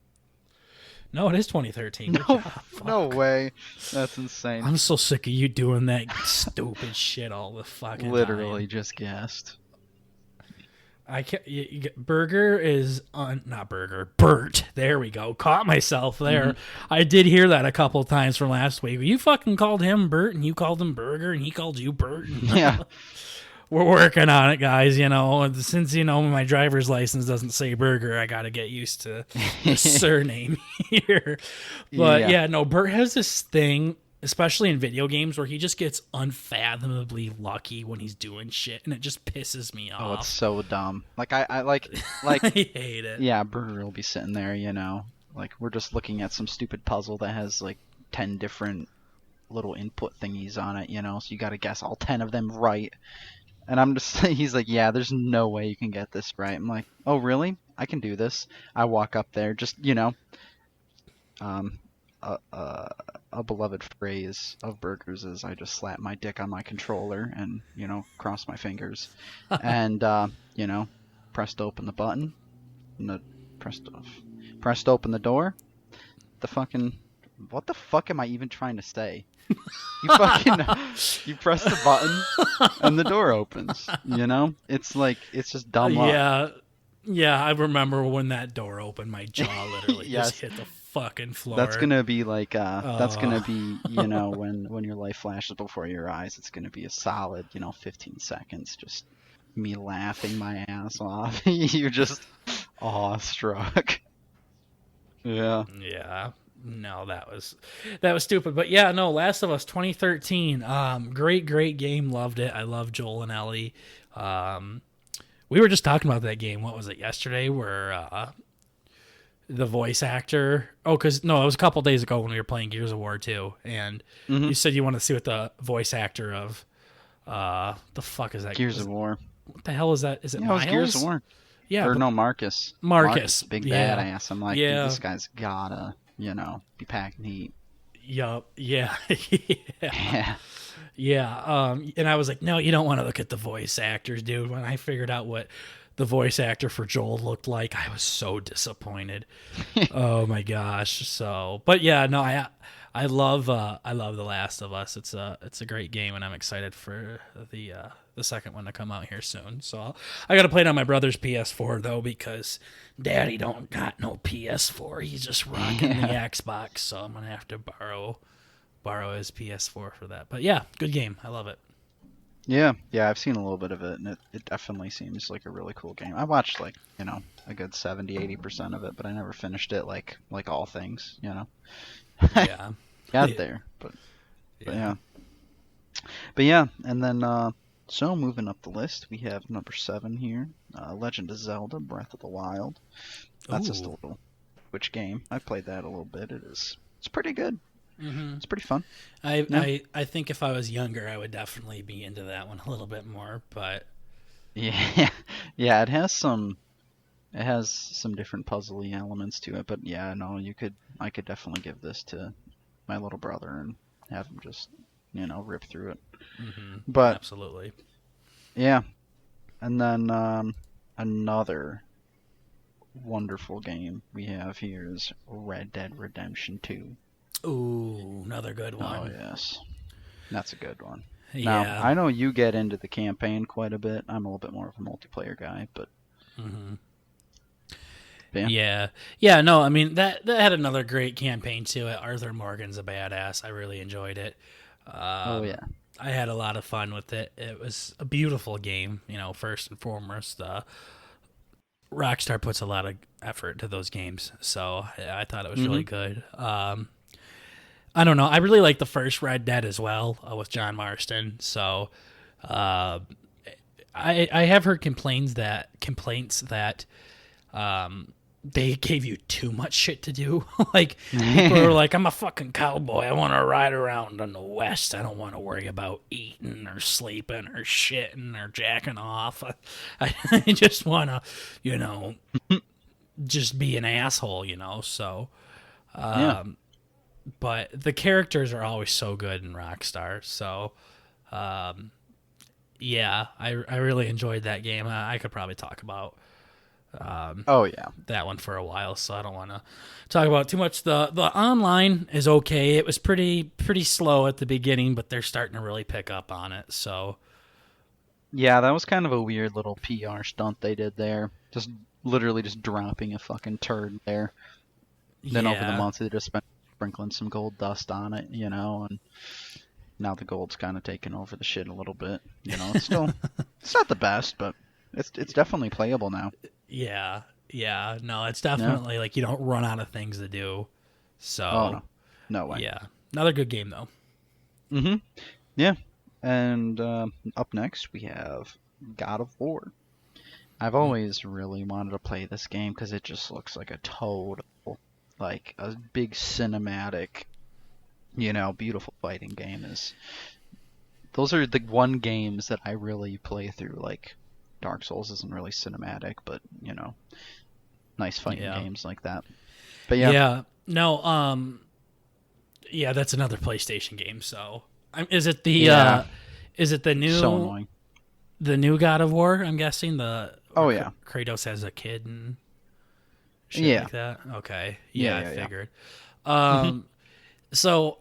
No, it is 2013. Good No, job. no Fuck. way. That's insane. I'm so sick of you doing that stupid shit all the fucking Literally time. just guessed. I can't. Burger is on not Burger. Bert. There we go. Caught myself there. I did hear that a couple times from last week. You fucking called him Bert, and you called him Burger, and he called you Bert. Yeah. We're working on it, guys. You know, and since my driver's license doesn't say Burger, I got to get used to the surname here. But yeah, no, Bert has this thing, especially in video games, where he just gets unfathomably lucky when he's doing shit, and it just pisses me Oh, it's off. so dumb. Like I like I like hate it. yeah, Burger will be sitting there, you know. Like we're just looking at some stupid puzzle that has like 10 different little input thingies on it, you know. So you got to guess all 10 of them right. And I'm just, he's like, yeah, there's no way you can get this right. I'm like, oh, really? I can do this. I walk up there, just, you know, um, a beloved phrase of Burgers is I just slap my dick on my controller and, you know, cross my fingers and, you know, pressed open the button, no, pressed open the door, what the fuck am I even trying to say? You fucking, you press the button and the door opens, you know? It's like, it's just dumb luck. Yeah. Yeah, I remember when that door opened, my jaw literally Yes. just hit the fucking That's floor. gonna be like that's gonna Oh. be when your life flashes before your eyes, it's gonna be a solid 15 seconds just me laughing my ass off. You're just awestruck. Yeah. Yeah. No, that was stupid. But yeah, no, Last of Us 2013. Great game. Loved it. I love Joel and Ellie. Um, we were just talking about that game. What was it yesterday? Where the voice actor. Oh, because no, it was a couple days ago when we were playing Gears of War 2, and Hmm. you said you want to see what the voice actor of the fuck is that? Gears of War. What the hell is that? Is it Yeah, it was Gears of Miles? War. Yeah, Or but no, Marcus. Marcus, Marcus. the big Yeah, badass. I'm like, dude, yeah, this guy's gotta, be packing heat. yup, yeah, yeah. Yeah. Yeah, and I was like, no, you don't want to look at the voice actors, dude. When I figured out what the voice actor for Joel looked like, I was so disappointed. Oh my gosh. So, but yeah, no, I love The Last of Us. It's a great game, and I'm excited for the second one to come out here soon. So I got to play it on my brother's PS4 though, because Daddy don't got no PS4. He's just rocking the Yeah. Xbox, so I'm gonna have to borrow his PS4 for that. But yeah, good game. I love it. Yeah, yeah, I've seen a little bit of it, and it definitely seems like a really cool game. I watched like, a good 70-80% of it, but I never finished it like all things. I Yeah. got there, but Yeah. yeah. But yeah, and then so moving up the list, we have number 7 here, Legend of Zelda: Breath of the Wild. That's just a Ooh. little Switch game. I played that a little bit. It's pretty good. Hmm. It's pretty fun. I, Yeah. I I think if I was younger, I would definitely be into that one a little bit more. But Yeah. Yeah, it has some different puzzly elements to it, but yeah, no, I could definitely give this to my little brother and have him just, rip through it. But absolutely. yeah, and then another wonderful game we have here is Red Dead Redemption 2. Ooh, another good Oh one. yes, that's a good one. Now, Yeah. I know you get into the campaign quite a bit. I'm a little bit more of a multiplayer guy, Hmm. but yeah. Yeah. Yeah. No, I mean that had another great campaign to it. Arthur Morgan's a badass. I really enjoyed it. Oh Um, yeah. I had a lot of fun with it. It was a beautiful game. First and foremost, Rockstar puts a lot of effort into those games, so I thought it was really Mhm. good. I don't know. I really like the first Red Dead as well, with John Marston. So uh, I have heard complaints that they gave you too much shit to do. Like people are like, I'm a fucking cowboy. I want to ride around in the West. I don't want to worry about eating or sleeping or shitting or jacking off. I just want to, you know, just be an asshole. So, Yeah. but the characters are always so good in Rockstar. So, yeah, I really enjoyed that game. I could probably talk about Oh yeah. that one for a while, so I don't want to talk about it too much. The online is okay. It was pretty slow at the beginning, but they're starting to really pick up on it. So Yeah, that was kind of a weird little PR stunt they did there. Just literally just dropping a fucking turd there. Then over the yeah, months they just been sprinkling some gold dust on it, and now the gold's kind of taken over the shit a little bit. It's not the best, but it's definitely playable now. yeah. No, it's Yeah. definitely like you don't run out of things to do. Oh So no. No way. yeah, another good game though. Mhm. Yeah. And up next we have God of War. I've always really wanted to play this game because it just looks like a total, like a big cinematic, beautiful fighting game. Those are the one games that I really play through. Like Dark Souls isn't really cinematic, but nice fighting Yeah, games like that. But yeah, yeah. No, yeah, that's another PlayStation game. So is it the yeah, is it the so new annoying. the new God of War? I'm guessing the Oh where yeah, Kratos has a kid and shit yeah, like that. Okay, yeah, yeah, I yeah, yeah. figured. Hmm. So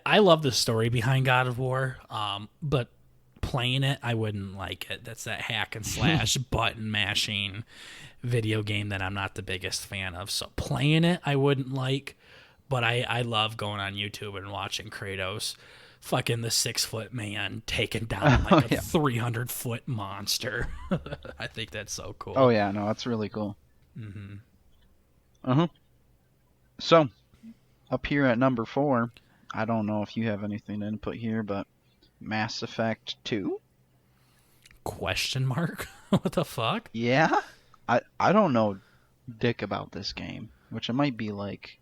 I love the story behind God of War, but playing it, I wouldn't like it. That's that hack and slash button mashing video game that I'm not the biggest fan of. So playing it, I wouldn't like. But I love going on YouTube and watching Kratos, fucking the 6-foot man taking down like Oh a yeah. 300-foot monster. I think that's so Oh cool. yeah. No, that's really cool. Hmm. Uh huh. So up here at number 4, I don't know if you have anything to input here, but Mass Effect 2. Question mark? What the fuck? Yeah. I don't know dick about this game, which it might be like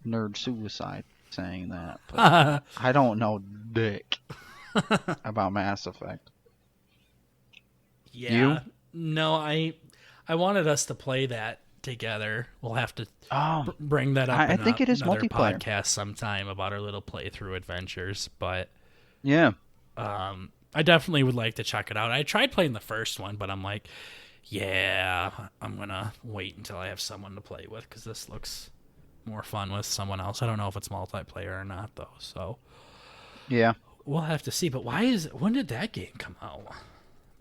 nerd suicide saying that, but I don't know dick about Mass Effect. You? Yeah. No, I wanted us to play that together. We'll have to Oh, bring that up I in think it is another multiplayer. podcast sometime about our little playthrough adventures, but Yeah. I definitely would like to check it out. I tried playing the first one, but I'm like, yeah, I'm going to wait until I have someone to play with cuz this looks more fun with someone else. I don't know if it's multiplayer or not though. So, Yeah. we'll have to see, but when did that game come out?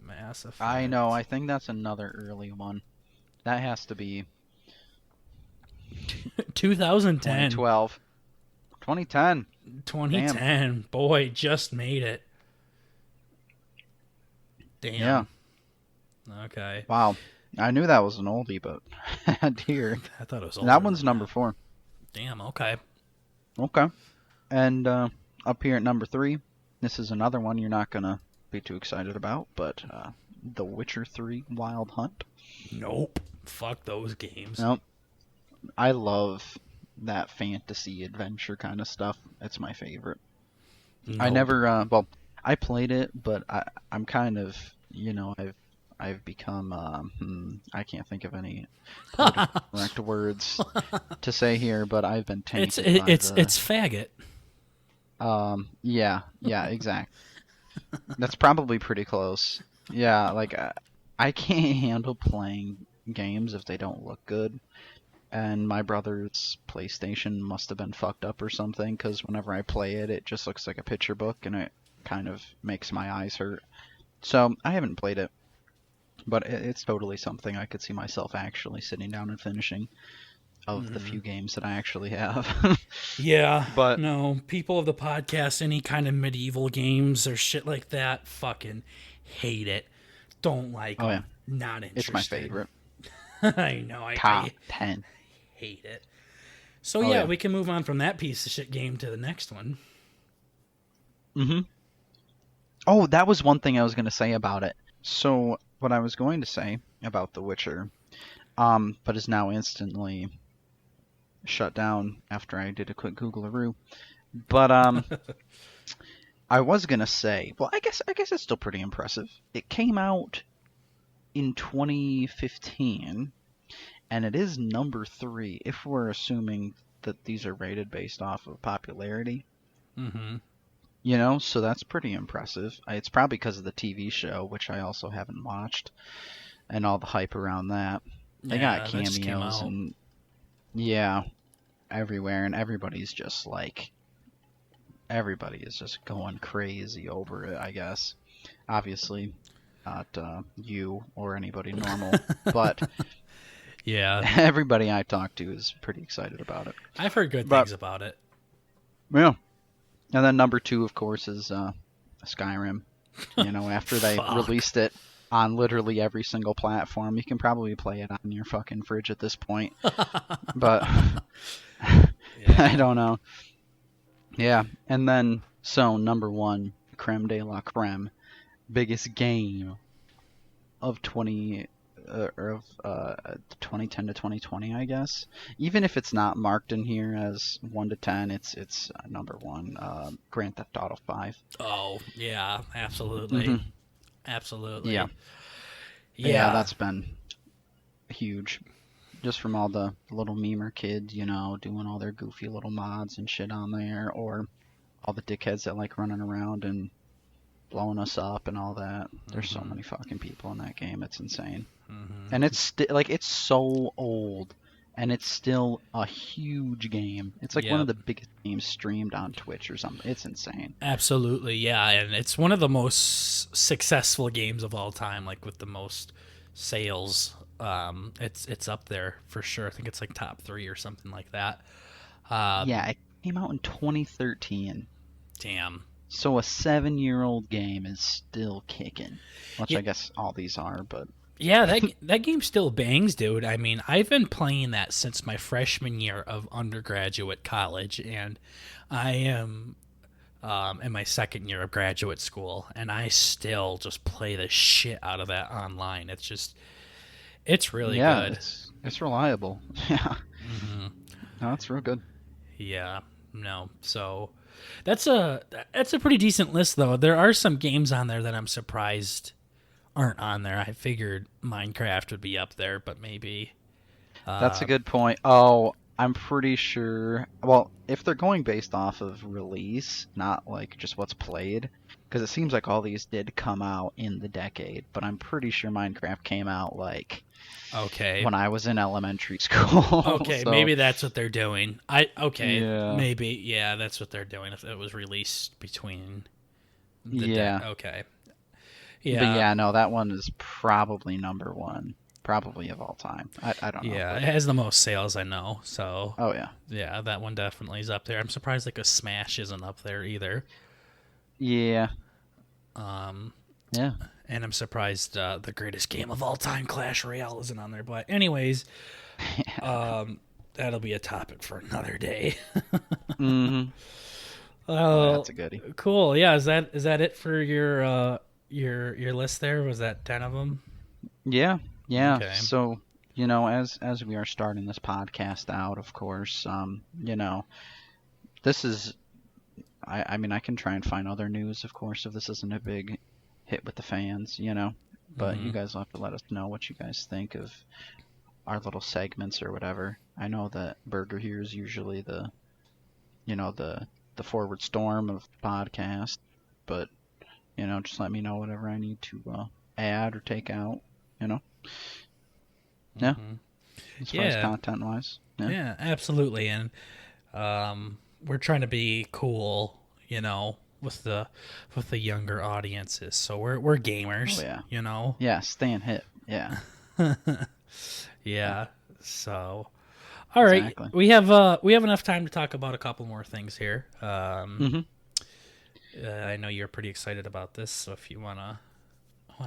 Mass I know. Effect. I think that's another early one. That has to be 2010. 2012. 2010. Damn. 2010. Boy, just made it. Yeah. Damn. Okay. Wow. I knew that was an oldie, but dear. I thought it was That older one's than number that. 4. Damn, okay. Okay. And up here at number 3, this is another one you're not going to be too excited about, but The Witcher 3 Wild Hunt. Nope. Fuck those games. Nope. I love that fantasy adventure kind of stuff. It's my favorite. I Nope. never, well, I played it, but I'm kind of, I've become, I can't think of any politically correct words to say here, but I've been It's tainted it, by it's faggot. yeah, exactly. That's probably pretty close. Yeah, like I can't handle playing games if they don't look good. And my brother's PlayStation must have been fucked up or something, because whenever I play it, it just looks like a picture book, and it kind of makes my eyes hurt. So I haven't played it, but it's totally something I could see myself actually sitting down and finishing of the few games that I actually have. Yeah, But no. People of the podcast, any kind of medieval games or shit like that, fucking hate it. Don't like oh yeah, them. Not it's my interested. favorite. I know. Top I 10. hate it. So Oh yeah, yeah. we can move on from that piece of shit game to the next one. Mhm. Oh, that was one thing I was going to say about it. So, what I was going to say about The Witcher, but is now instantly shut down after I did a quick Googlearoo. But I was going to say, well, I guess it's still pretty impressive. It came out in 2015, and it is number 3 if we're assuming that these are rated based off of popularity. Mm-hmm. So that's pretty impressive. It's probably because of the TV show, which I also haven't watched, and all the hype around that. They got Yeah, that just came cameos out. and yeah, everywhere, and everybody is just going crazy over it, I guess. Obviously, not you or anybody normal, but Yeah, everybody I talk to is pretty excited about it. I've heard good But things about it. yeah, and then number 2, of course, is Skyrim. After they Fuck. released it on literally every single platform, you can probably play it on your fucking fridge at this point. But I Yeah. don't know. Yeah, and then so number 1, creme de la creme, biggest game of 2010 to 2020, I guess. Even if it's not marked in here as 1 to 10, it's number 1. Grand Theft Auto 5. Oh, yeah, absolutely. Hmm. Yeah, Absolutely. yeah, Yeah. that's been huge. Just from all the little memer kids, doing all their goofy little mods and shit on there, or all the dickheads that like running around and blowing us up and all that. There's so many fucking people in that game. It's insane. And it's it's so old, and it's still a huge game. It's like one of Yep. the biggest games streamed on Twitch or something. It's insane. Absolutely. Yeah, and it's one of the most successful games of all time, like with the most sales. It's up there for sure. I think it's like top 3 or something like that. Yeah, it came out in 2013. Damn. So a 7-year-old game is still kicking, which Yeah, I guess all these are, but yeah, that game still bangs, dude. I mean, I've been playing that since my freshman year of undergraduate college, and I am in my second year of graduate school, and I still just play the shit out of that online. It's really yeah, good. it's reliable. Yeah, no, it's real good. Yeah, no. So that's a that's a pretty decent list, though. There are some games on there that I'm surprised aren't on there. I figured Minecraft would be up there, but maybe. That's a Uh, good point. Oh, I'm pretty sure. Well, if they're going based off of release, not like just what's played, because it seems like all these did come out in the decade, but I'm pretty sure Minecraft came out like okay, when I was in elementary school. okay, So, maybe that's what they're doing. Okay, yeah. maybe yeah, that's what they're doing. If it was released between Yeah. okay, But yeah, yeah, no, that one is probably number one, probably of all time. I don't know, yeah, but it has the most sales I know. So oh yeah. yeah, that one definitely is up there. I'm surprised like a Smash isn't up there either. Yeah. Um, Yeah. and I'm surprised the greatest game of all time, Clash Royale, isn't on there. But anyways, that'll be a topic for another day. Mhm. Oh, Oh, that's a goodie. cool. Yeah, is that it for your list there? Was that 10 of them? Yeah. Yeah. Okay. So, as we are starting this podcast out, of course, this is I mean, I can try and find other news, of course, if this isn't a big hit with the fans. But you Hmm. guys will have to let us know what you guys think of our little segments or whatever. I know that Burger here is usually the forward storm of the podcast, but just let me know whatever I need to add or take out. You know, yeah. Hmm. As far as Yeah, content wise, yeah. yeah, absolutely. And we're trying to be cool, with the younger audiences. So we're Oh gamers, yeah, you know. yeah. Staying hip. Yeah, yeah. Yeah. So, all right, Exactly. we have enough time to talk about a couple more things here. Mhm. I know you're pretty excited about this, so if you wanna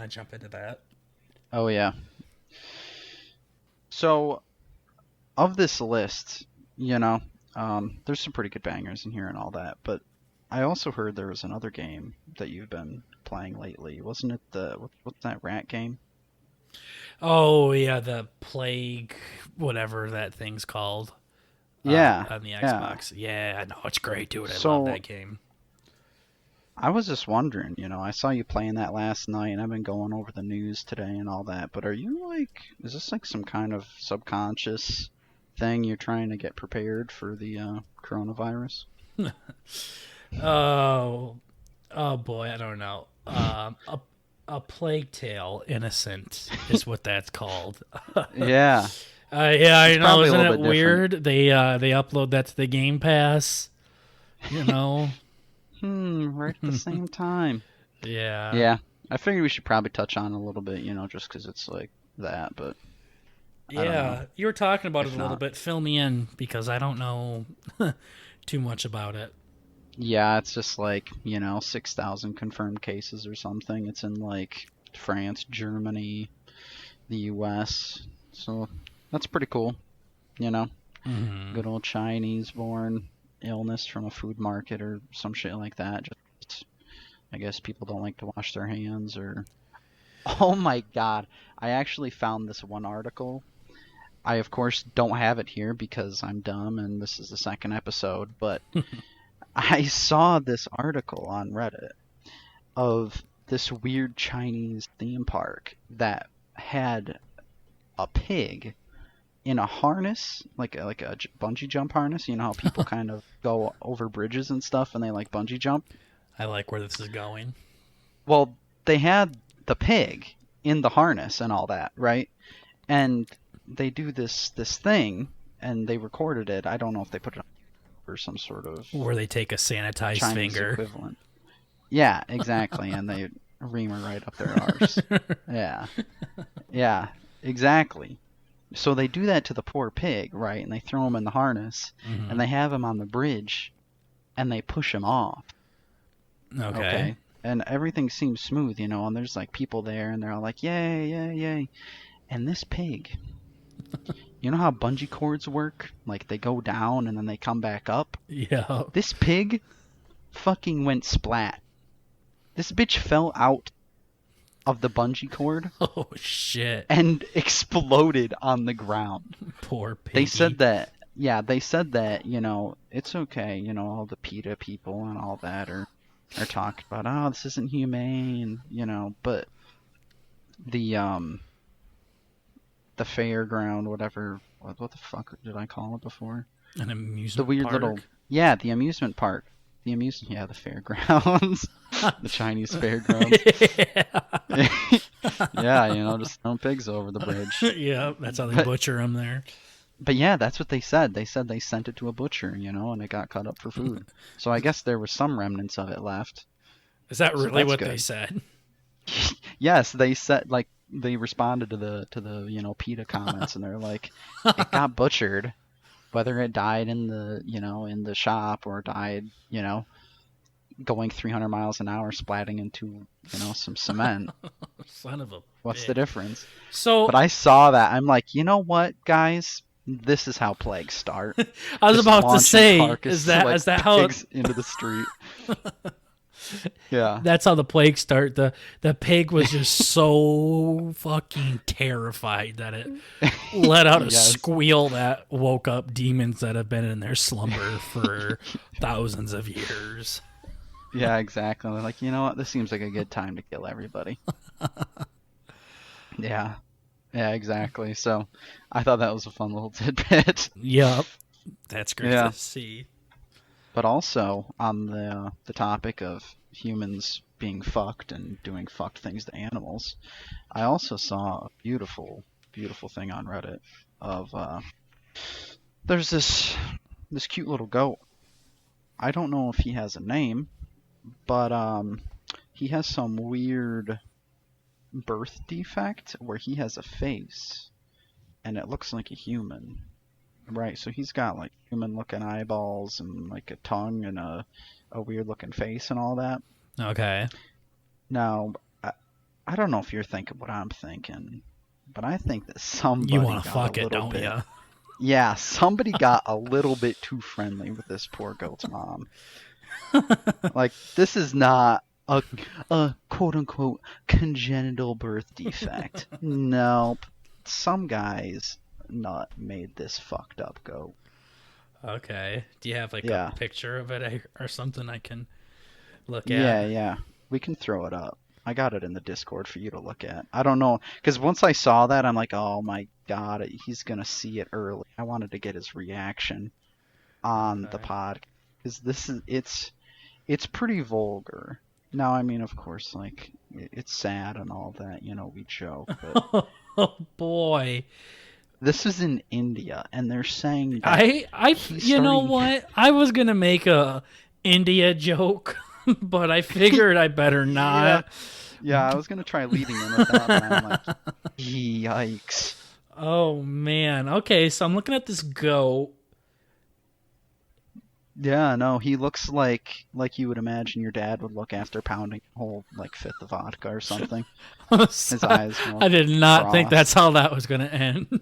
jump into that. Oh yeah. So of this list, you know, there's some pretty good bangers in here and all that, but I also heard there was another game that you've been playing lately. Wasn't it what's that rat game? Oh yeah, the plague, whatever that thing's called, Yeah, on the yeah. Xbox. Yeah, I know it's great, dude. I love So that game. I was just wondering, I saw you playing that last night, and I've been going over the news today and all that. But is this like some kind of subconscious thing you're trying to get prepared for the coronavirus? Oh, oh boy, I don't know. A plague tale, innocent is what that's called. Yeah, Yeah, I it's know. probably a Isn't little it bit different. weird? They upload that to the Game Pass. You know. Right at the same time. Yeah. Yeah, I figured we should probably touch on it a little bit, just because it's like that. But I don't know Yeah, you were talking about it if a little not. bit. Fill me in because I don't know too much about it. Yeah, it's just like 6,000 confirmed cases or something. It's in like France, Germany, the U.S. So that's pretty cool, you know. Hmm. Good old Chinese-born illness from a food market or some shit like that. Just, I guess people don't like to wash their hands or. Oh my God! I actually found this one article. I of course don't have it here because I'm dumb and this is the second episode, but I saw this article on Reddit of this weird Chinese theme park that had a pig in a harness, like a bungee jump harness. You know how people kind of go over bridges and stuff, and they like bungee jump. I like where this is going. Well, they had the pig in the harness and all that, right? And they do this thing, and they recorded it. I don't know if they put it on or some sort of Where they take a sanitized Chinese finger. equivalent. Yeah, exactly, and they ream her right up their arse. Yeah, yeah, exactly. So they do that to the poor pig, right? And they throw him in the harness, and Hmm. they have him on the bridge, and they push him off. Okay. Okay. And everything seems smooth, and there's like people there, and they're all like, yay, yay, yay. And this pig, you know how bungee cords work? Like they go down and then they come back up? Yeah. This pig fucking went splat. This bitch fell out of the bungee cord Oh shit. and exploded on the ground. Poor They piggy. said that, yeah, they said that, it's okay, all the PETA people and all that are talking about, oh, this isn't humane, but the the fairground, whatever, what the fuck did I call it before? An The amusement weird little, park. yeah, the amusement park. Yeah, the fairgrounds. The Chinese fairgrounds. Yeah. Yeah, just throwing pigs over the bridge. Yeah, that's how they But butcher them there. but yeah, that's what they said. They said they sent it to a butcher, and it got cut up for food. So I guess there was some remnants of it left. Is that So really that's what they good. said? Yes, they said like they responded to the PETA comments, and they're like, it got butchered, whether it died in the shop or died, going 300 miles an hour, splatting into some cement. Son of a What's the bitch. difference? But So I saw that. I'm like, you know what, guys? This is how plagues start. I was Just about to launching say, is carcasses that like is that how pigs into the street. Yeah. that's how the plague start? The pig was just so fucking terrified that it let out a Yes. squeal that woke up demons that have been in their slumber for thousands of years. Yeah, exactly. They're like, you know what? This seems like a good time to kill everybody. Yeah. Yeah, exactly. So I thought that was a fun little tidbit. Yep, that's great to Yeah. see. But also on the topic of humans being fucked and doing fucked things to animals, I also saw a beautiful, beautiful thing on Reddit of there's this cute little goat. I don't know if he has a name, but he has some weird birth defect where he has a face and it looks like a human. Right, so he's got like human looking eyeballs and like a tongue and a weird looking face and all that. Okay, Now, I don't know if you're thinking what I'm thinking, but I think that you somebody want to got a fuck it, little don't bit, you? yeah, somebody got a little bit too friendly with this poor goat's mom. Like, this is not a quote unquote congenital birth defect. Nope. Some guys nut made this fucked up goat. Okay. Do you have like a Yeah. picture of it or something I can look at? Yeah, yeah. We can throw it up. I got it in the Discord for you to look at. I don't know, because once I saw that, I'm like, oh my god, he's gonna see it early. I wanted to get his reaction on the Okay. pod, because it's pretty vulgar. Now, I mean, of course, like it's sad and all that, we joke, but Oh boy. this is in India, and they're saying that I he's you know starting. what? I was going to make a India joke, but I figured I better Yeah, not. yeah. I was gonna try leading in with that, but I'm like, yikes. Oh man. Okay, so I'm looking at this goat. Yeah, no, he looks like you would imagine your dad would look after pounding a whole like fifth of vodka or something. His eyes I all did not think that's crossed. how that was going to end.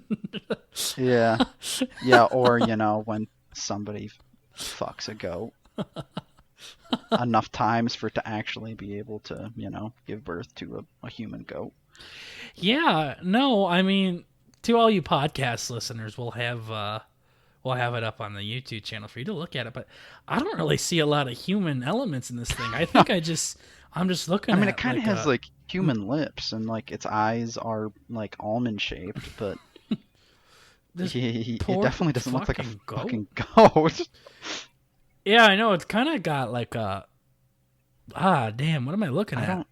Yeah, yeah, or when somebody fucks a goat enough times for it to actually be able to, give birth to a human goat. Yeah, no, I mean, to all you podcast listeners, we'll have it up on the YouTube channel for you to look at it. But I don't really see a lot of human elements in this thing. I think I'm just I looking mean, it at kind of like has a like human lips and like its eyes are like almond shaped, but this it poor definitely doesn't look like a fucking goat. fucking goat. Yeah, I know it's kind of got like a damn. What am I looking I at? don't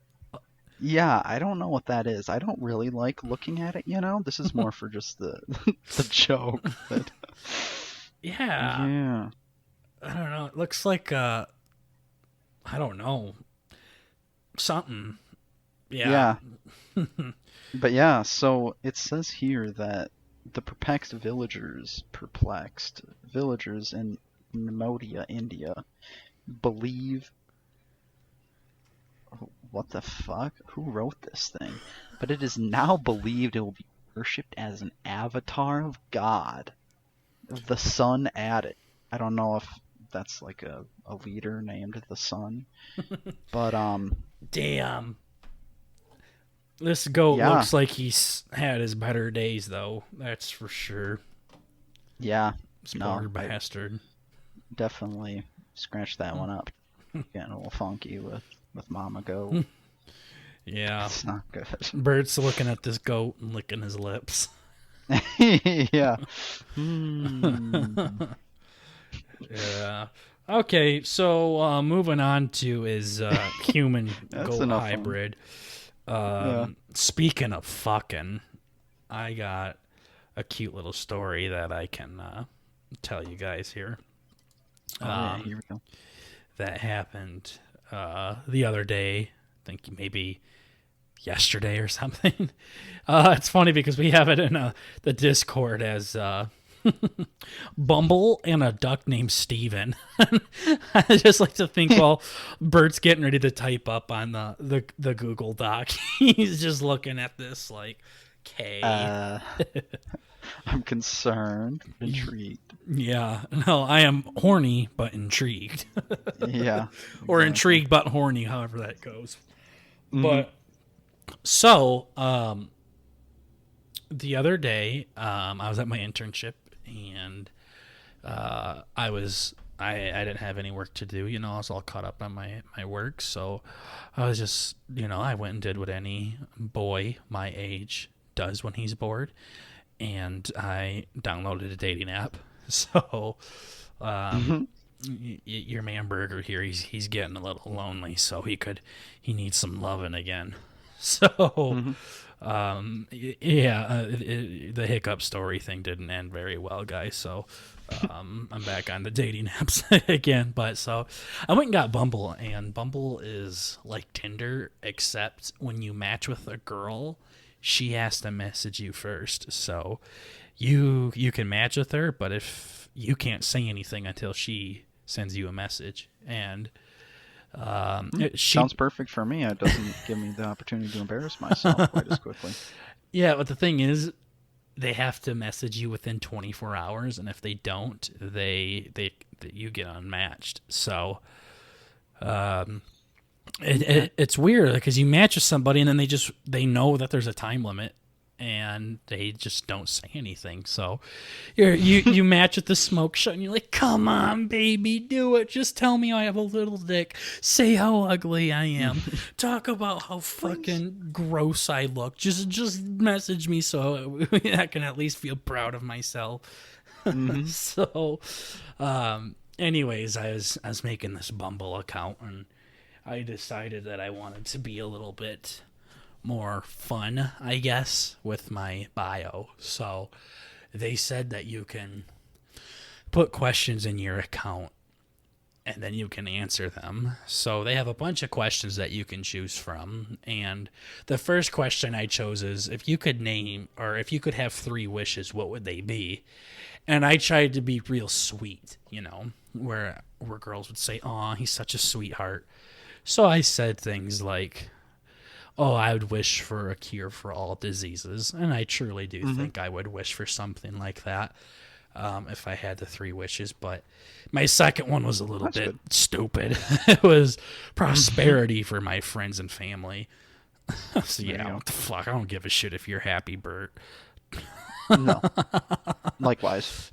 Yeah, I don't know what that is. I don't really like looking at it. This is more for just the the joke. But Yeah, yeah, I don't know. It looks like I don't know, something. Yeah. yeah. But yeah, so it says here that The perplexed villagers in Namodia, India, believe. What the fuck? Who wrote this thing? But it is now believed it will be worshipped as an avatar of God. The sun added. I don't know if that's like a leader named the sun, but Damn. This goat yeah, looks like he's had his better days, though. That's for sure. yeah, This no, poor I bastard. definitely scratched that one up. Getting a little funky with Mama Goat. Yeah. It's not good. Bert's looking at this goat and licking his lips. Yeah. Yeah. Okay, so moving on to his human That's goat enough fun. hybrid. Yeah. Speaking of fucking, I got a cute little story that I can tell you guys here. Oh, yeah, here we go. That happened the other day. I think maybe yesterday or something. It's funny because we have it in the Discord as Bumble and a duck named Steven. I just like to think while Bert's getting ready to type up on the Google Doc, he's just looking at this like, K. I'm concerned, intrigued. Yeah, no, I am horny but intrigued. Yeah. Or exactly. intrigued but horny, however that goes. Mhm. But so, the other day, I was at my internship and I didn't have any work to do. I was all caught up on my work, so I was just I went and did what any boy my age does when he's bored, and I downloaded a dating app. So, your man Burger here, he's getting a little lonely, so he needs some loving again. So, the hiccup story thing didn't end very well, guys. So, I'm back on the dating apps again. But so I went and got Bumble, and Bumble is like Tinder, except when you match with a girl, she has to message you first. So you can match with her, but if you can't say anything until she sends you a message, and Sounds perfect for me. It doesn't give me the opportunity to embarrass myself quite as quickly. Yeah, but the thing is, they have to message you within 24 hours, and if they don't, you get unmatched. So, it's weird because you match with somebody, and then they know that there's a time limit, and they just don't say anything. So, you match with the smoke shot, and you're like, "Come on, baby, do it. Just tell me I have a little dick. Say how ugly I am. Talk about how fucking gross I look. Just message me so I can at least feel proud of myself." So, anyways, I was making this Bumble account, and I decided that I wanted to be a little bit more fun, I guess, with my bio. So they said that you can put questions in your account and then you can answer them. So they have a bunch of questions that you can choose from. And the first question I chose is, if you could have 3 wishes, what would they be? And I tried to be real sweet, where girls would say, "Aw, he's such a sweetheart." So I said things like, "Oh, I would wish for a cure for all diseases." And I truly do think I would wish for something like that if I had the 3 wishes. But my second one was a little bit stupid. It was prosperity for my friends and family. So yeah, what the fuck? I don't give a shit if you're happy, Bert. No. Likewise.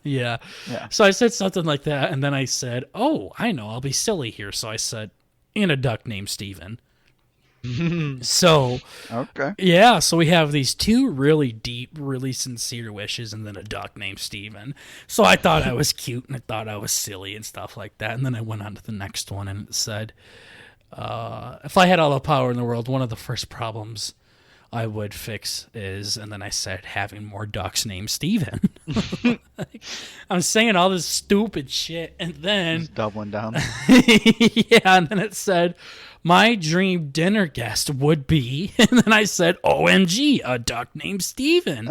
Yeah. Yeah. So I said something like that, and then I said, "Oh, I know, I'll be silly here." So I said, "And a duck named Steven." So, Okay. yeah, so we have these 2 really deep, really sincere wishes, and then a duck named Steven. So I thought I was cute, and I thought I was silly and stuff like that. And then I went on to the next one, and it said, if I had all the power in the world, one of the first problems I would fix is, and then I said, having more ducks named Steven. I'm saying all this stupid shit, and then Just doubling down. yeah, and then it said, my dream dinner guest would be, and then I said, OMG, a duck named Steven.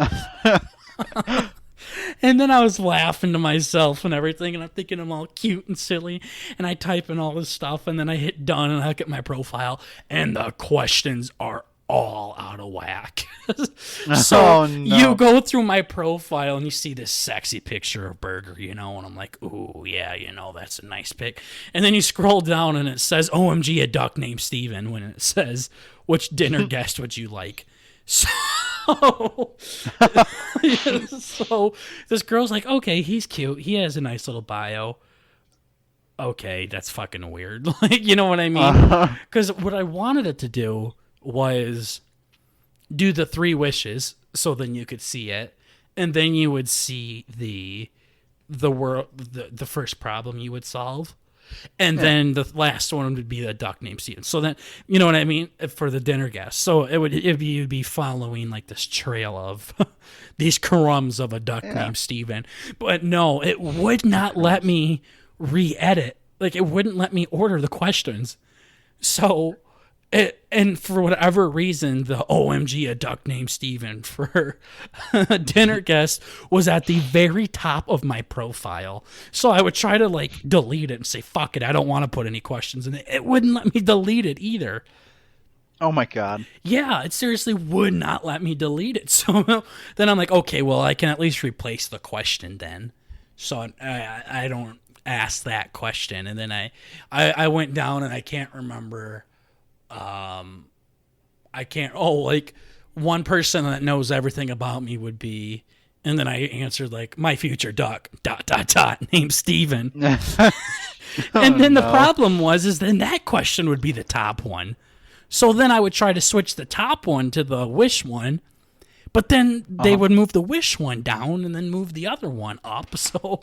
And then I was laughing to myself and everything, and I'm thinking I'm all cute and silly, and I type in all this stuff, and then I hit done, and I look at my profile, and the questions are all out of whack. So Oh no. you go through my profile, and you see this sexy picture of Burger, and I'm like, ooh, yeah, that's a nice pic. And then you scroll down, and it says, OMG, a duck named Steven, when it says, which dinner guest would you like? So, so this girl's like, okay, he's cute. He has a nice little bio. Okay, that's fucking weird. Like, you know what I mean? Because what I wanted it to do was do the 3 wishes, so then you could see it, and then you would see the first problem you would solve. And then the last one would be the duck named Steven. So then, you know what I mean, for the dinner guest. So you'd be following like this trail of these crumbs of a duck named Steven. But no, it would not let me re-edit. Like, it wouldn't let me order the questions. So, and for whatever reason, the OMG, a duck named Steven for a dinner guest was at the very top of my profile. So I would try to like delete it and say, fuck it, I don't want to put any questions in it. It wouldn't let me delete it either. Oh my god. Yeah, it seriously would not let me delete it. So then I'm like, okay, well, I can at least replace the question then. So I don't ask that question. And then I went down and I can't remember. Like one person that knows everything about me would be, and then I answered like, my future duck, ... named Steven. And then the problem is then that question would be the top one. So then I would try to switch the top one to the wish one, but then they would move the wish one down and then move the other one up. So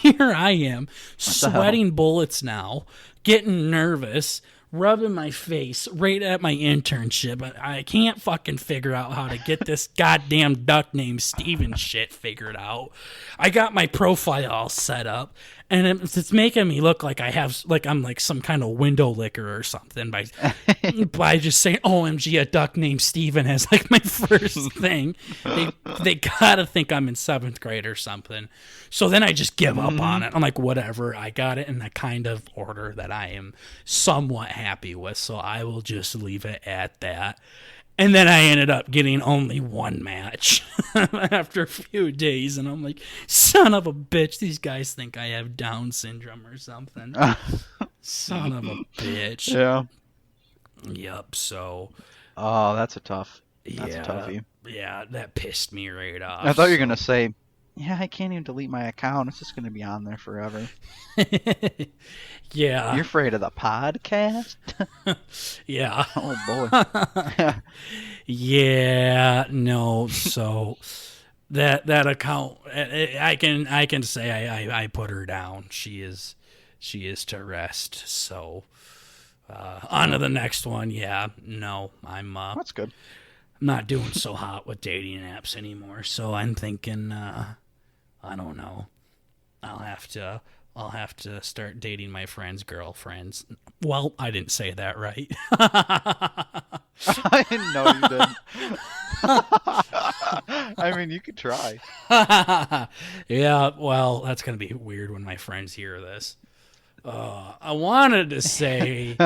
here I am, sweating bullets now, getting nervous, rubbing my face right at my internship. I can't fucking figure out how to get this goddamn duck named Steven shit figured out. I got my profile all set up, and it's making me look like I'm like some kind of window licker or something by just saying OMG, a duck named Steven as like my first thing. They gotta think I'm in 7th grade or something. So then I just give up on it. I'm like, whatever, I got it in the kind of order that I am somewhat happy with, so I will just leave it at that. And then I ended up getting only 1 match after a few days, and I'm like, son of a bitch, these guys think I have Down syndrome or something. Son of a bitch. Yeah. Yep, so... Oh, that's a toughie. Yeah, that pissed me right off. I thought you were going to say, yeah, I can't even delete my account. It's just going to be on there forever. Yeah. You're afraid of the podcast? Yeah. Oh, boy. Yeah, no, so that account, I can say I put her down. She is to rest. So on to the next one. Yeah, no, That's good. I'm not doing so hot with dating apps anymore. So I'm thinking, I don't know. I'll have to start dating my friends' girlfriends. Well, I didn't say that right. I didn't know you did. I mean, you could try. Yeah, well, that's going to be weird when my friends hear this. I wanted to say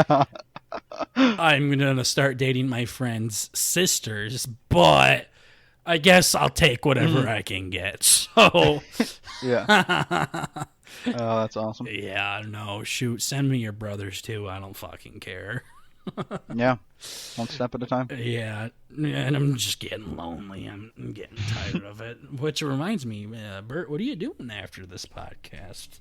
I'm going to start dating my friends' sisters, but I guess I'll take whatever I can get. So, yeah. Oh, that's awesome. Yeah, no, shoot, send me your brothers too. I don't fucking care. Yeah, 1 step at a time. Yeah, and I'm just getting lonely. I'm getting tired of it. Which reminds me, Bert, what are you doing after this podcast?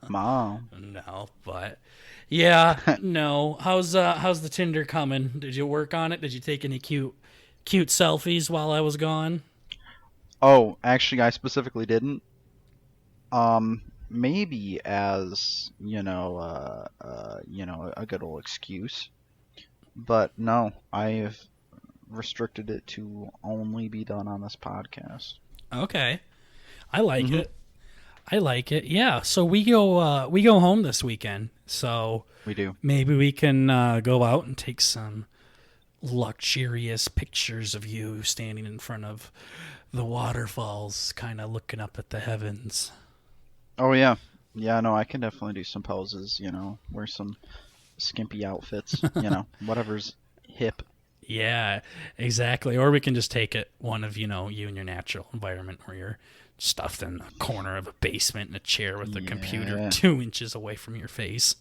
Mom. No, but yeah, no. How's the Tinder coming? Did you work on it? Did you take any cute selfies while I was gone? Oh, actually, I specifically didn't. Maybe as a good old excuse, but no, I've restricted it to only be done on this podcast. Okay, I like it. I like it. Yeah. So we go home this weekend. So We do. maybe we can go out and take some luxurious pictures of you standing in front of the waterfalls, kind of looking up at the heavens. Oh yeah. Yeah, no, I can definitely do some poses, wear some skimpy outfits, whatever's hip. Yeah, exactly. Or we can just take it one of, you in your natural environment where you're stuffed in a corner of a basement in a chair with a computer Yeah. 2 inches away from your face.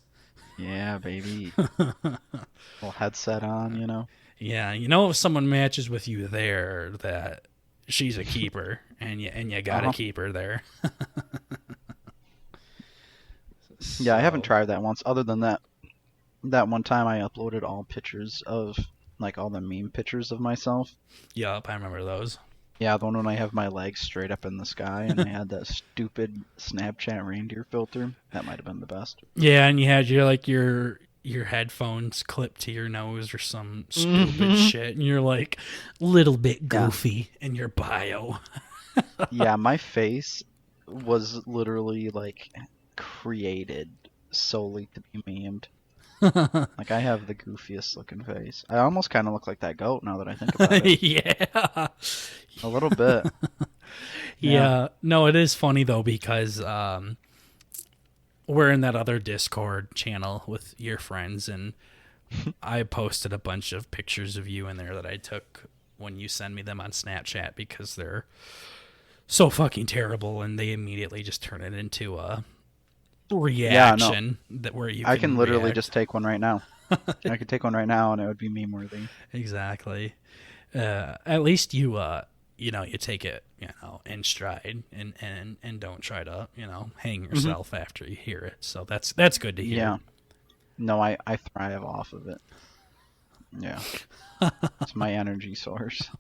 Yeah, baby. Little headset on. Yeah, if someone matches with you there, that she's a keeper, and you gotta Uh-huh. keep her there. Yeah, I haven't So, tried that once. Other than that one time I uploaded all pictures of like all the meme pictures of myself. yup, I remember those. Yeah, the one when I have my legs straight up in the sky and I had that stupid Snapchat reindeer filter. That might have been the best. Yeah, and you had your headphones clipped to your nose or some stupid Hmm. shit, and you're like little bit Yeah. goofy in your bio. Yeah, my face was literally like created solely to be memed. Like I have the goofiest looking face. I almost kind of look like that goat now that I think about it. Yeah. A little bit. Yeah. Yeah. No, it is funny though because we're in that other Discord channel with your friends, and I posted a bunch of pictures of you in there that I took when you send me them on Snapchat because they're so fucking terrible, and they immediately just turn it into a Yeah, no. reaction that where you I can can literally just react. take one right now. I could take one right now and it would be meme worthy. Exactly. At least you take it, in stride, and don't try to, hang Hmm. yourself after you hear it. So that's good to hear. Yeah. No, I thrive off of it. Yeah. It's my energy source.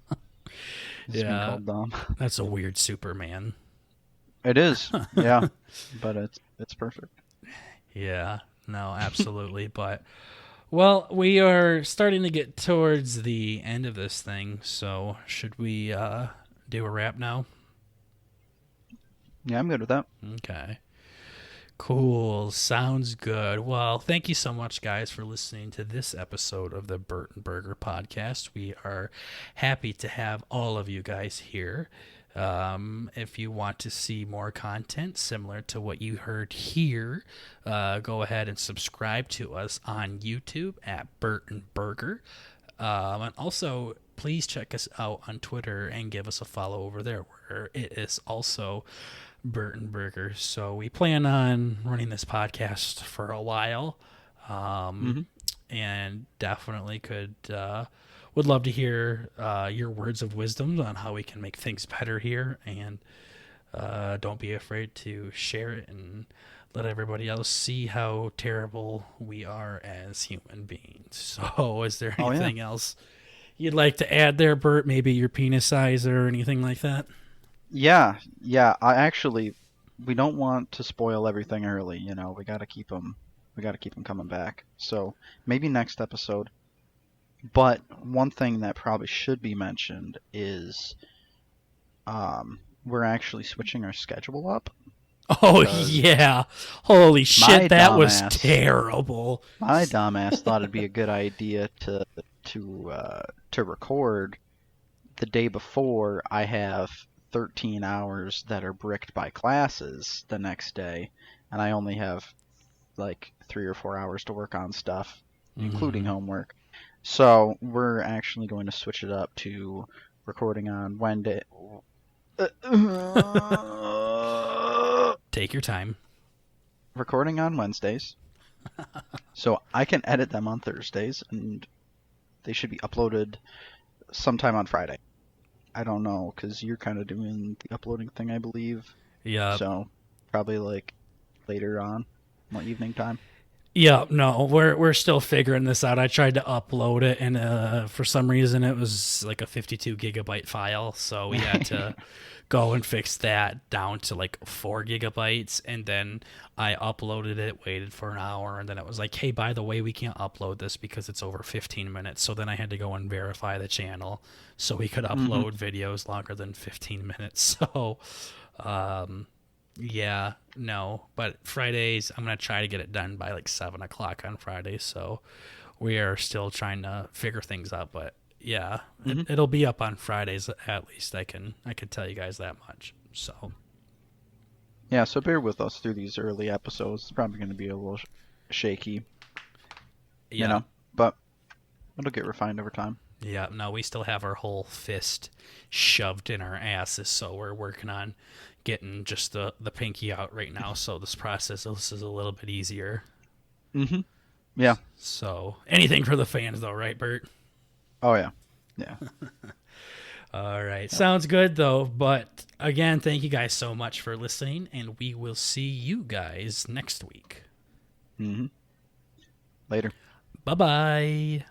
It's being Yeah, called dumb. that's a weird Superman. It is. Yeah. But it's perfect. Yeah, no, absolutely. But well, we are starting to get towards the end of this thing. So should we do a wrap now? Yeah, I'm good with that. Okay. Cool. Sounds good. Well, thank you so much, guys, for listening to this episode of the BurtnBurger podcast. We are happy to have all of you guys here. If you want to see more content similar to what you heard here, go ahead and subscribe to us on YouTube at BurtnBurger. And also, please check us out on Twitter and give us a follow over there, where it is also BurtnBurger. So we plan on running this podcast for a while, um, Hmm. and definitely would love to hear your words of wisdom on how we can make things better here. And don't be afraid to share it and let everybody else see how terrible we are as human beings. So, is there Oh yeah. anything else you'd like to add there, Bert? Maybe your penis size or anything like that? Yeah. Yeah. I actually we don't want to spoil everything early, we got to keep them coming back. So, maybe next episode. But one thing that probably should be mentioned is we're actually switching our schedule up Oh, because yeah. Holy shit, my that was dumbass terrible. my dumbass thought it'd be a good idea to record the day before I have 13 hours that are bricked by classes the next day, and I only have like 3 or 4 hours to work on stuff, including Mm. homework. So we're actually going to switch it up to recording on Wednesday. Take your time. Recording on Wednesdays, so I can edit them on Thursdays, and they should be uploaded sometime on Friday. I don't know, because you're kind of doing the uploading thing, I believe. Yeah. So probably like later on, more evening time. Yeah, no, we're still figuring this out. I tried to upload it, and for some reason it was like a 52 gigabyte file, so we had to go and fix that down to like 4 gigabytes, and then I uploaded it, waited for an hour, and then it was like, hey, by the way, we can't upload this because it's over 15 minutes. So then I had to go and verify the channel so we could Hmm. upload videos longer than 15 minutes. So, um, Yeah, no, but Fridays I'm gonna try to get it done by like 7 o'clock on Friday. So we are still trying to figure things out, but yeah, Hmm. it'll be up on Fridays at least. I can tell you guys that much. So Yeah, so bear with us through these early episodes. It's probably going to be a little shaky, you yeah, know, but it'll get refined over time. yeah. No, we still have our whole fist shoved in our asses, so we're working on getting just the pinky out right now. So this is a little bit easier. Hmm. Yeah. So anything for the fans, though, right, Bert? Oh yeah. Yeah. All right. Yep. Sounds good, though. But again, thank you guys so much for listening, and we will see you guys next week. Hmm. Later. Bye bye.